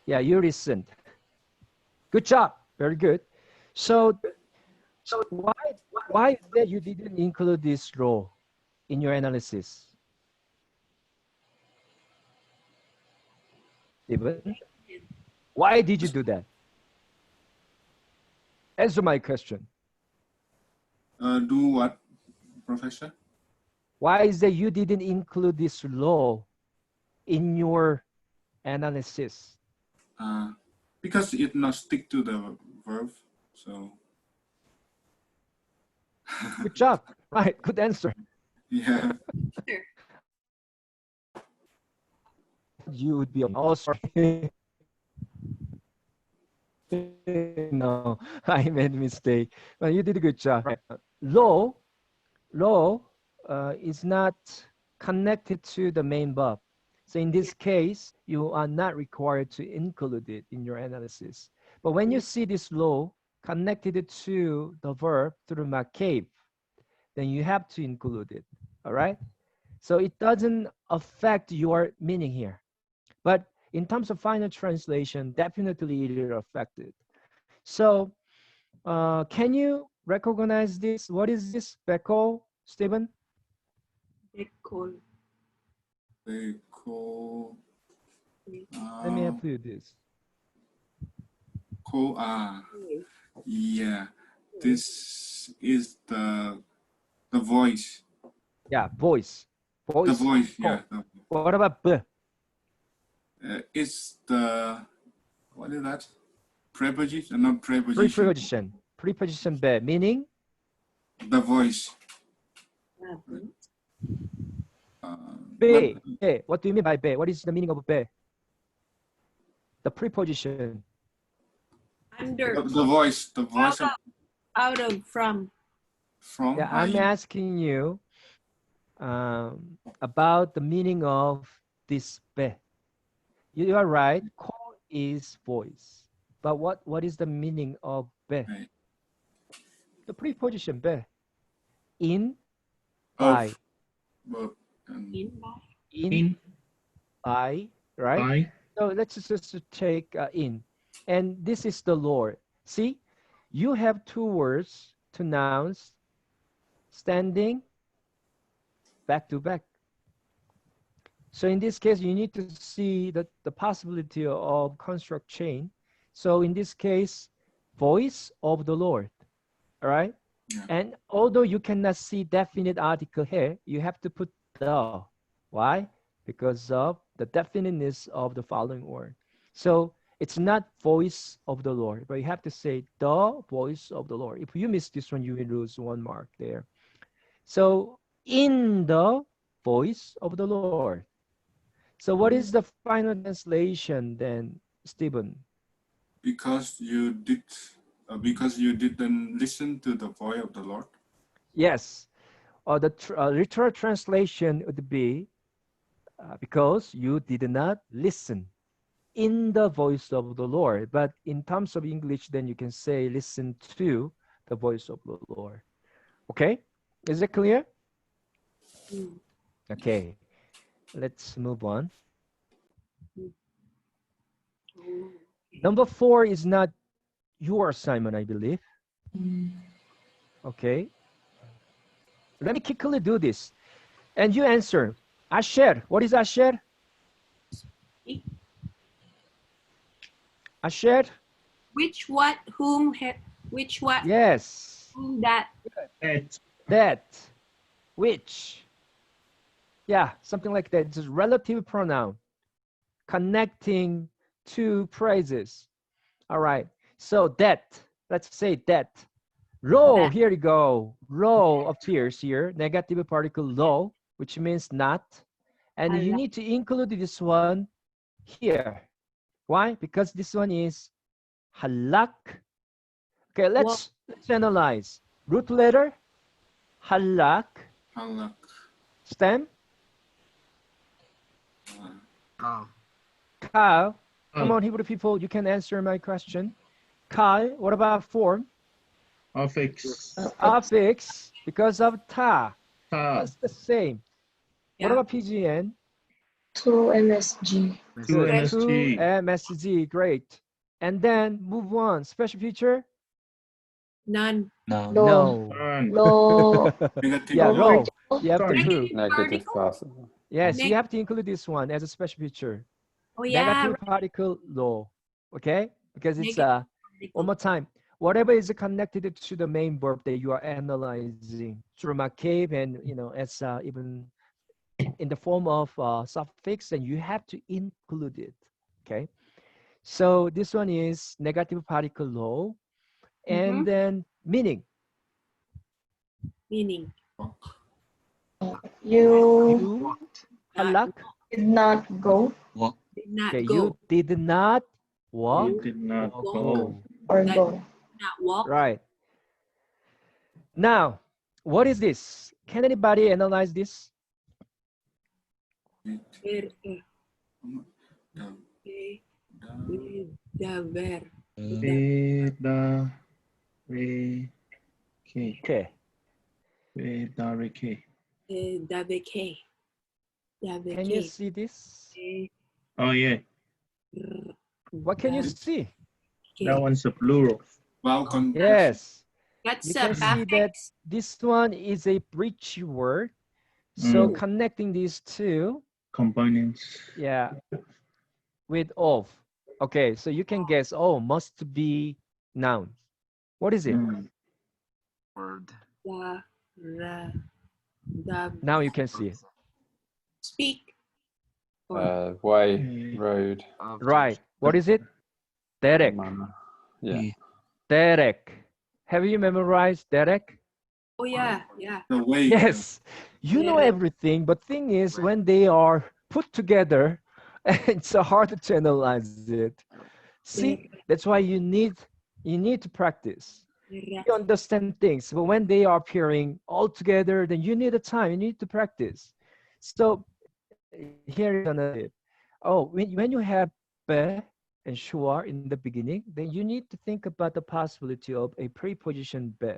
B: Yeah, you listened. Good job. Very good. So why is that you didn't include this role in your analysis? Stephen, why did you do that? Answer my question.
D: Do what, Professor?
B: Why is that you didn't include this law in your analysis?
D: Because it not stick to the verb, so.
B: Good job. Right. Good answer.
D: Yeah.
B: You would be oh sorry. No, I made a mistake. But you did a good job. Law is not connected to the main verb. So in this case, you are not required to include it in your analysis. But when you see this law connected to the verb through McCabe, then you have to include it. All right. So it doesn't affect your meaning here. But in terms of final translation, definitely it is affected. So can you recognize this? What is this, Beko, Stephen?
C: Bekol.
D: They call.
B: Let me help you this.
D: Yeah. This is the voice.
B: Yeah, voice.
D: The voice, yeah.
B: What about B?
D: It's the, what is that? Preposition, not preposition.
B: Preposition. Preposition B, meaning?
D: The voice.
B: B. What do you mean by B? What is the meaning of B? The preposition.
C: Under.
D: The voice
C: Out of. From.
D: from.
B: Yeah, I'm asking you about the meaning of this be. You are right. Call is voice. But what is the meaning of be?
D: Right.
B: The preposition be. In,
D: Of,
B: by.
C: In.
B: In, by, right?
F: By.
B: So let's just take in. And this is the Lord. See, you have two words, two nouns, standing back to back. So in this case, you need to see the possibility of construct chain. So in this case, voice of the Lord, all right?
D: Yeah.
B: And although you cannot see definite article here, you have to put the. Why? Because of the definiteness of the following word. So it's not voice of the Lord, but you have to say the voice of the Lord. If you miss this one, you will lose 1 mark there. So in the voice of the Lord. So what is the final translation then, Stephen?
D: Because you didn't listen to the voice of the Lord.
B: Yes. The literal translation would be because you did not listen in the voice of the Lord. But in terms of English, then you can say listen to the voice of the Lord. Okay? Is it clear? Okay. Let's move on. Number 4 is not your assignment, I believe. Okay. Let me quickly do this. And you answer. Asher. What is Asher? Asher?
C: Which, what, whom, which, what,
B: Yes.
C: whom, that.
B: That. Which. Yeah, something like that. It's a relative pronoun connecting two phrases. All right. So that. Let's say that. Low,
C: That.
B: here you go. Low appears here. Negative particle low, which means not. And you need to include this one here. Why? Because this one is halak. Okay, let's analyze. Root letter, halak.
D: Halak.
B: Stem,
E: Cow.
B: cow. Come on, Hebrew people, you can answer my question. Kal, what about form?
F: Affix.
B: Affix, because of ta.
F: Ta.
B: That's the same. What about PGN?
J: To MSG.
F: To
B: Good.
F: MSG.
B: To MSG, great. And then move on. Special feature?
C: None.
J: No.
B: No.
J: No.
B: Yeah,
J: no
B: no. You have to
F: Sorry.
B: prove.
K: Negative possible.
B: Yes, you have to include this one as a special feature.
C: Oh, yeah.
B: Negative particle law. Okay? Because it's
C: Negative
B: one more time. Whatever is connected to the main verb that you are analyzing through McCabe and as even in the form of suffix, and you have to include it. Okay? So this one is negative particle law. And then meaning.
C: Meaning.
J: You
B: Halak.
J: did not go.
C: Did not
B: Okay,
C: go.
B: you did not walk.
F: You did not
B: or
F: go.
J: Or
C: That-
J: go.
C: Not walk.
B: Right. Now, what is this? Can anybody analyze this?
C: Ver, ver.
F: Veda. Re. Ke.
B: Okay.
F: Veda. Re. Ke.
C: Daveke.
B: Can you see this?
F: Oh, yeah.
B: What can you see?
F: That one's a plural.
D: Welcome.
B: Yes.
C: That's
B: You can see that this one is a breach word. So connecting these two.
F: Components.
B: Yeah. With of. Okay, so you can guess, oh, must be noun. What is it?
E: Word.
B: Now you can see it.
C: Speak.
K: Way, road.
B: Right. What is it? Derek.
K: Yeah.
B: Derek. Have you memorized Derek?
C: Oh, yeah. Yeah.
D: The way.
B: Yes. You know everything, but thing is, when they are put together, It's so hard to analyze it. See, that's why you need to practice. You understand things, but when they are appearing all together, then you need a time. You need to practice. So here is another tip. Oh, when you have be and shua in the beginning, then you need to think about the possibility of a preposition be.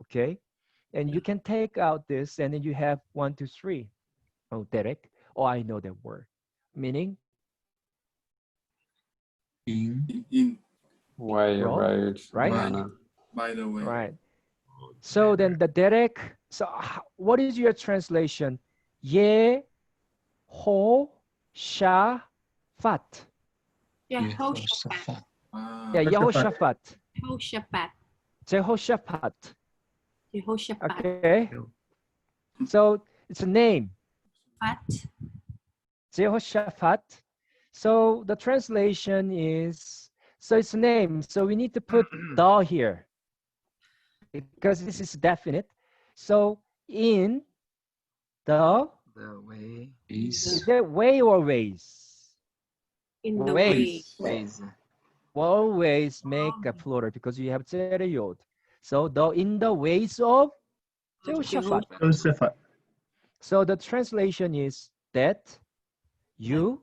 B: Okay, and you can take out this, and then you have 1, 2, 3. Oh, Derek. Oh, I know that word. Meaning
D: In.
K: Way,
B: wrong,
K: right,
B: right?
K: manner.
D: By the way.
B: Right. So then the Derek. So what is your translation? Ye, ho, sha, fat.
C: Yehoshaphat.
B: Yeah, Yehoshaphat.
C: Yehoshaphat.
B: Jehoshaphat.
C: Yehoshaphat.
B: Okay. So it's a name.
C: Pat.
B: Jehoshaphat. So the translation is, so it's a name. So we need to put the here because this is definite. So in the
E: way
B: is that way or ways?
C: In the
B: Ways.
E: ways.
B: Always make a plural because you have tzereyot. So in the ways of Jehoshaphat.
F: Josephat.
B: So the translation is that you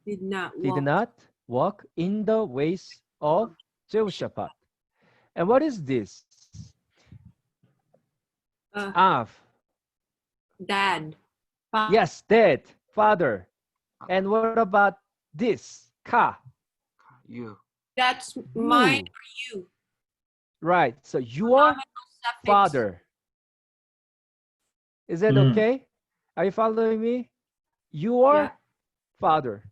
C: did not
B: walk in the ways of Jehoshaphat. And what is this? Av.
C: Dad.
B: Yes, dad, father. And what about this? Ka.
E: You.
C: That's mine or you.
B: Right. So your father. Is that okay? Are you following me? Your father.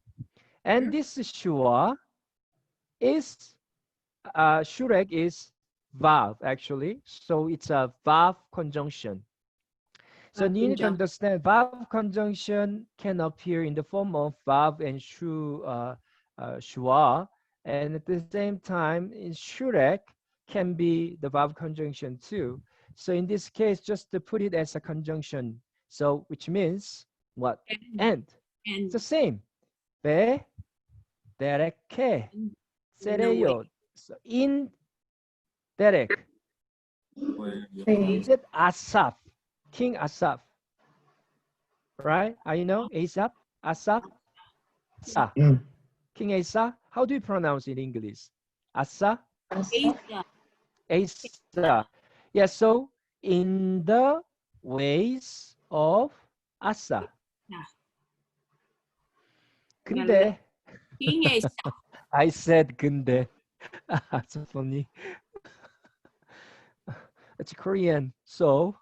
B: And this shua is shurek is vav actually. So it's a vav conjunction. So you need to understand vav conjunction can appear in the form of vav and shua, and at the same time in shurek can be the vav conjunction too. So in this case, just to put it as a conjunction, so which means what? And. It's the same. Be, dereke, sereyo. So in Derek. Is it Asaph? King Asaph. Right? You know Asaph? Asaph? Asa. King Asa. How do you pronounce it in English? Asa?
C: Asa.
B: Asa. Yeah, so in the ways of Asa. 근데
C: King Asa.
B: I said 근데. So funny. It's Korean, so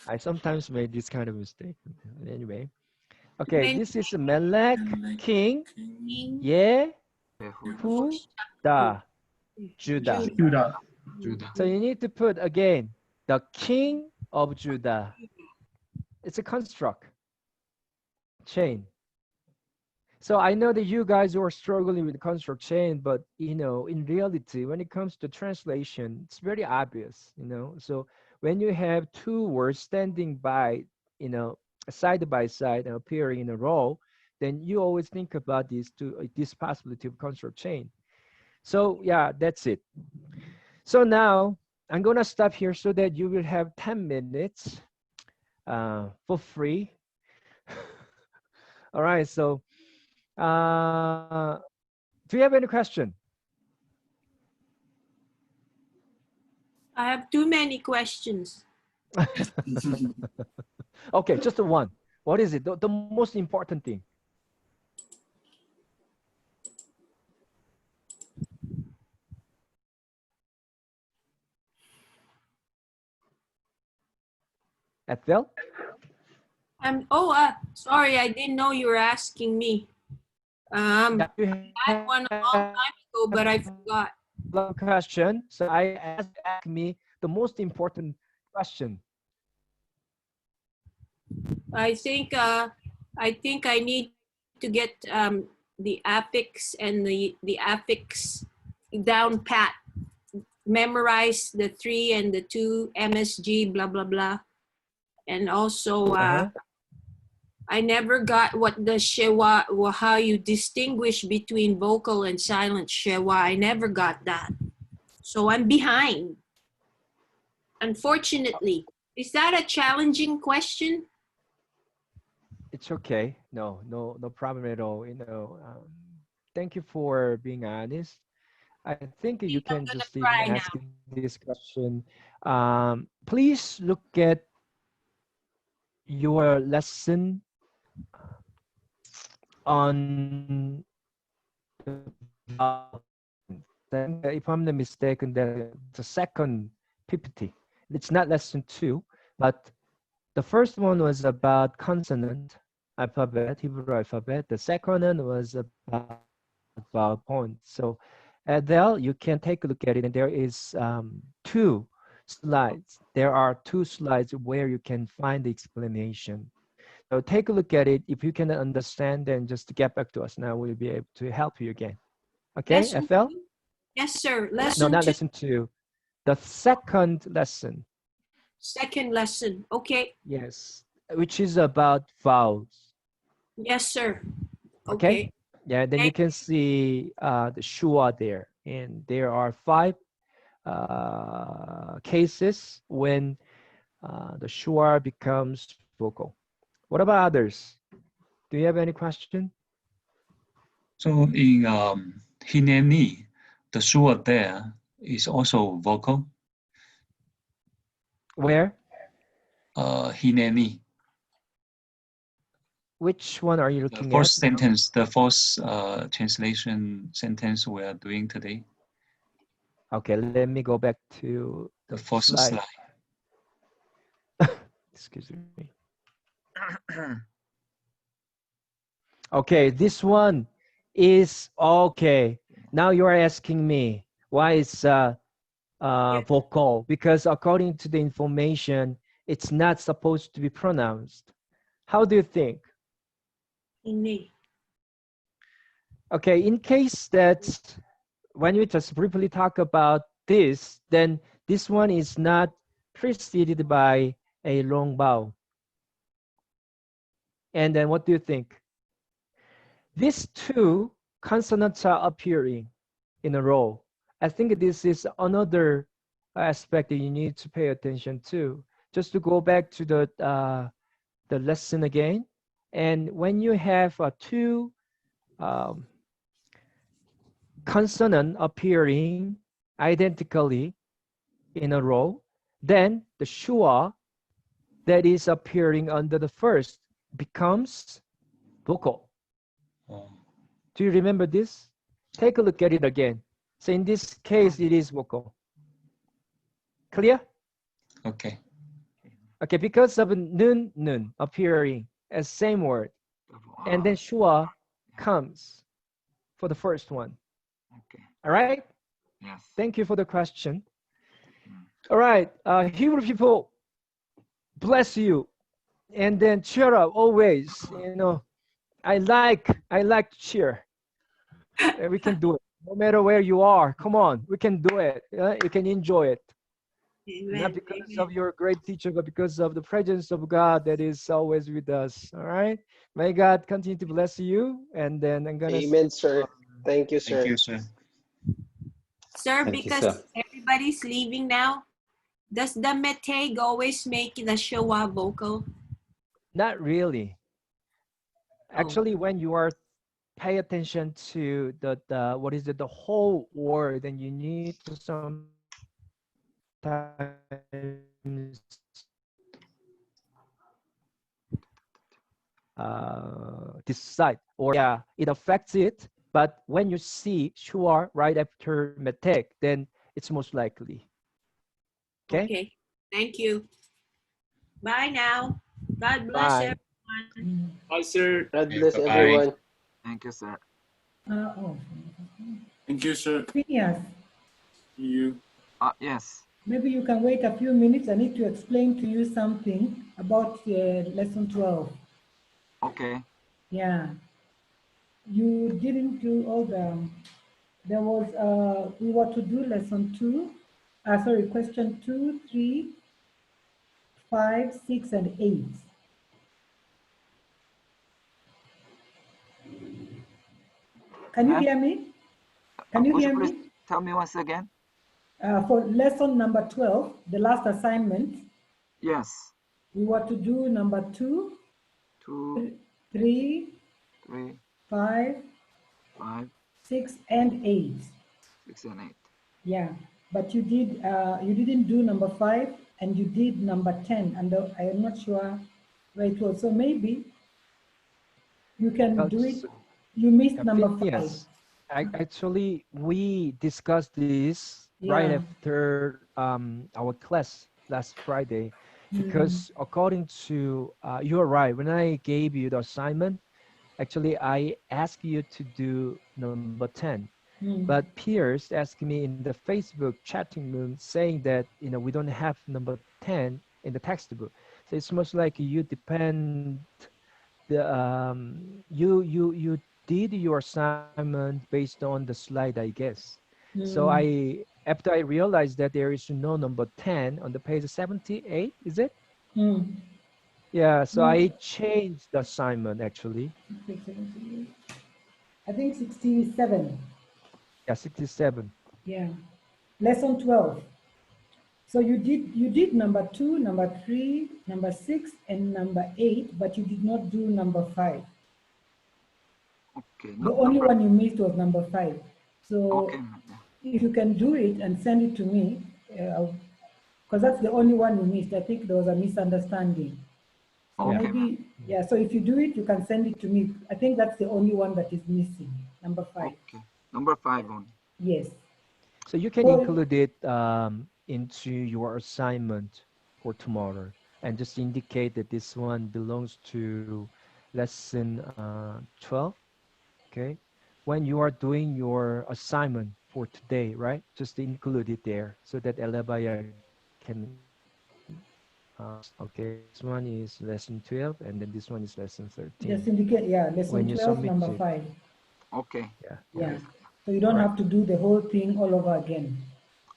B: I sometimes make this kind of mistake. Anyway, okay, this is Melech, king, Yehuda, Judah. So you need to put again the king of Judah. It's a construct chain. So I know that you guys are struggling with the construct chain, but in reality, when it comes to translation, it's very obvious, So when you have two words standing by, side by side and appearing in a row, then you always think about this possibility of construct chain. So yeah, that's it. So now I'm gonna stop here so that you will have 10 minutes for free. All right, so do you have any question?
C: I have too many questions.
B: Okay, just the one. What is it? The most important thing. Ethel?
C: Sorry, I didn't know you were asking me. I had one a long time ago, but I forgot.
B: Long question. So I ask me the most important question.
C: I think I need to get the affix and the affix down pat. Memorize the 3 and the 2 MSG blah blah blah, and also I never got what the shewa, or how you distinguish between vocal and silent shewa. I never got that. So I'm behind, unfortunately. Is that a challenging question?
B: It's okay. No problem at all. Thank you for being honest. I think you
C: I'm
B: can
C: gonna
B: just even
C: cry now.
B: ask this question. Please look at your lesson on the vowel. I think if I'm not mistaken, the second PPT. It's not lesson 2, but the first one was about consonant alphabet, Hebrew alphabet. The second one was about vowel point. So Adele, you can take a look at it, and there is 2 slides. There are 2 slides where you can find the explanation. So take a look at it. If you can understand, then just get back to us. Now we'll be able to help you again. Okay,
C: Lesson
B: FL?
C: 2? Yes, sir.
B: No,
C: Lesson
B: not
C: 2,
B: lesson 2. The second lesson.
C: second lesson. Okay.
B: Yes, which is about vowels.
C: Yes, sir.
B: Okay.
C: Okay.
B: Yeah, then you can see the shua there, and there are 5 cases when the shua becomes vocal. What about others? Do you have any question?
L: So in Hineni, the shua there is also vocal.
B: Where?
L: Hineni.
B: Which one are you
L: The
B: looking
L: first
B: at?
L: sentence, the first translation sentence we are doing today.
B: Okay, let me go back to
L: The
B: the
L: first
B: slide. Excuse me. Okay, this one is okay. Now you are asking me why it's vocal, because according to the information, it's not supposed to be pronounced. How do you think?
C: Ini.
B: Okay, in case that when we just briefly talk about this, then this one is not preceded by a long vowel. And then what do you think? These 2 consonants are appearing in a row. I think this is another aspect that you need to pay attention to. Just to go back to the lesson again, and when you have 2 consonant appearing identically in a row, then the shua that is appearing under the first becomes vocal. Do you remember this? Take a look at it again. So in this case, it is vocal. Clear?
L: Okay.
B: Okay, because of nun appearing as same word, and then shua comes for the first one.
E: Okay.
B: All right?
E: Yes.
B: Thank you for the question. All right, Hebrew people, bless you, and then cheer up always. I like to cheer. We can do it, no matter where you are. Come on, we can do it. You can enjoy it.
C: Amen.
B: Not because of your great teacher, but because of the presence of God that is always with us. All right. May God continue to bless you. And then I'm gonna.
A: Amen, sir. Thank you, sir.
L: Thank you, sir.
C: Sir,
K: Thank you,
C: because
K: sir.
C: everybody's leaving now, does the meteg always make the shewa vocal?
B: Not really. Actually, when you are pay attention to the what is it, the whole word, then you need to sometimes decide, or yeah, it affects it. But when you see sure right after metek, then it's most likely. Okay.
C: Okay. Thank you. Bye now. God bless
B: Bye.
C: everyone.
H: Bye, sir.
A: God bless
L: Bye-bye.
A: everyone.
E: Thank you, sir.
I: Oh,
D: Thank you, sir.
I: Phineas,
D: You.
E: Yes.
I: maybe you can wait a few minutes. I need to explain to you something about lesson 12.
E: Okay.
I: Yeah. You didn't do all there was, we were to do lesson 2, sorry, question 2, 3, 5, 6, and 8. Can you
E: Huh?
I: hear me? Can you
E: Would
I: hear
E: you please
I: me?
E: tell me once again?
I: For lesson number 12, the last assignment,
E: Yes.
I: we were to do number 2,
E: 2,
I: 3,
E: 3,
I: 5,
E: 5,
I: 6, and 8.
E: 6, and 8.
I: Yeah, but you didn't do number 5 and you did number 10, and I am not sure where it was. So maybe you can do it. You missed number 5.
B: Phineas, actually, we discussed this right
I: Yeah.
B: after our class last Friday,
I: Mm.
B: because according to you're right. When I gave you the assignment, actually I asked you to do number 10,
I: Mm.
B: but Pierce asked me in the Facebook chatting room saying that we don't have number 10 in the textbook. So it's most like you depend you did your assignment based on the slide, I guess. So
I: Mm.
B: after I realized that there is no number 10 on the page 78, is it?
I: Mm.
B: Yeah, so
I: No,
B: I changed the assignment actually.
I: I think 67.
B: Yeah, 67.
I: Yeah. Lesson 12. So you did number 2, number 3, number 6, and number 8, but you did not do number 5.
E: Okay.
I: The only one you missed was number 5. So
E: Okay. Yeah.
I: if you can do it and send it to me, because that's the only one you missed. I think there was a misunderstanding. So
E: Okay,
I: maybe, yeah, so if you do it, you can send it to me. I think that's the only one that is missing, number 5.
E: Okay. Number 5 only.
I: Yes.
B: So you can
I: So,
B: include it into your assignment for tomorrow and just indicate that this one belongs to lesson 12. Okay. When you are doing your assignment for today, right? Just include it there so that Elabaya can okay, this one is lesson 12 and then this one is lesson 13.
I: just indicate, yeah,
B: When
I: lesson
B: you
I: 12,
B: submit
I: number
B: it.
I: 5.
E: Okay.
B: Yeah.
I: Yeah.
B: Okay.
I: So you don't
B: All right.
I: have to do the whole thing all over again.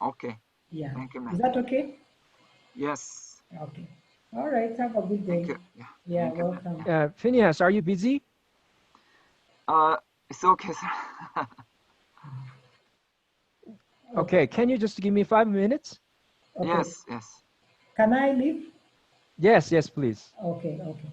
E: Okay.
I: Yeah.
E: Thank you,
I: Is
E: ma'am.
I: that okay?
E: Yes.
I: Okay. All right. Have a good
E: Thank
I: day.
E: you. Yeah.
I: Yeah,
E: Thank you, ma'am.
I: welcome.
E: Yeah.
B: Phineas, are you busy?
E: It's okay, sir.
B: Okay. Can you just give me 5 minutes?
I: Okay.
E: Yes. Yes.
I: Can I leave?
B: Yes, yes, please.
I: Okay, okay.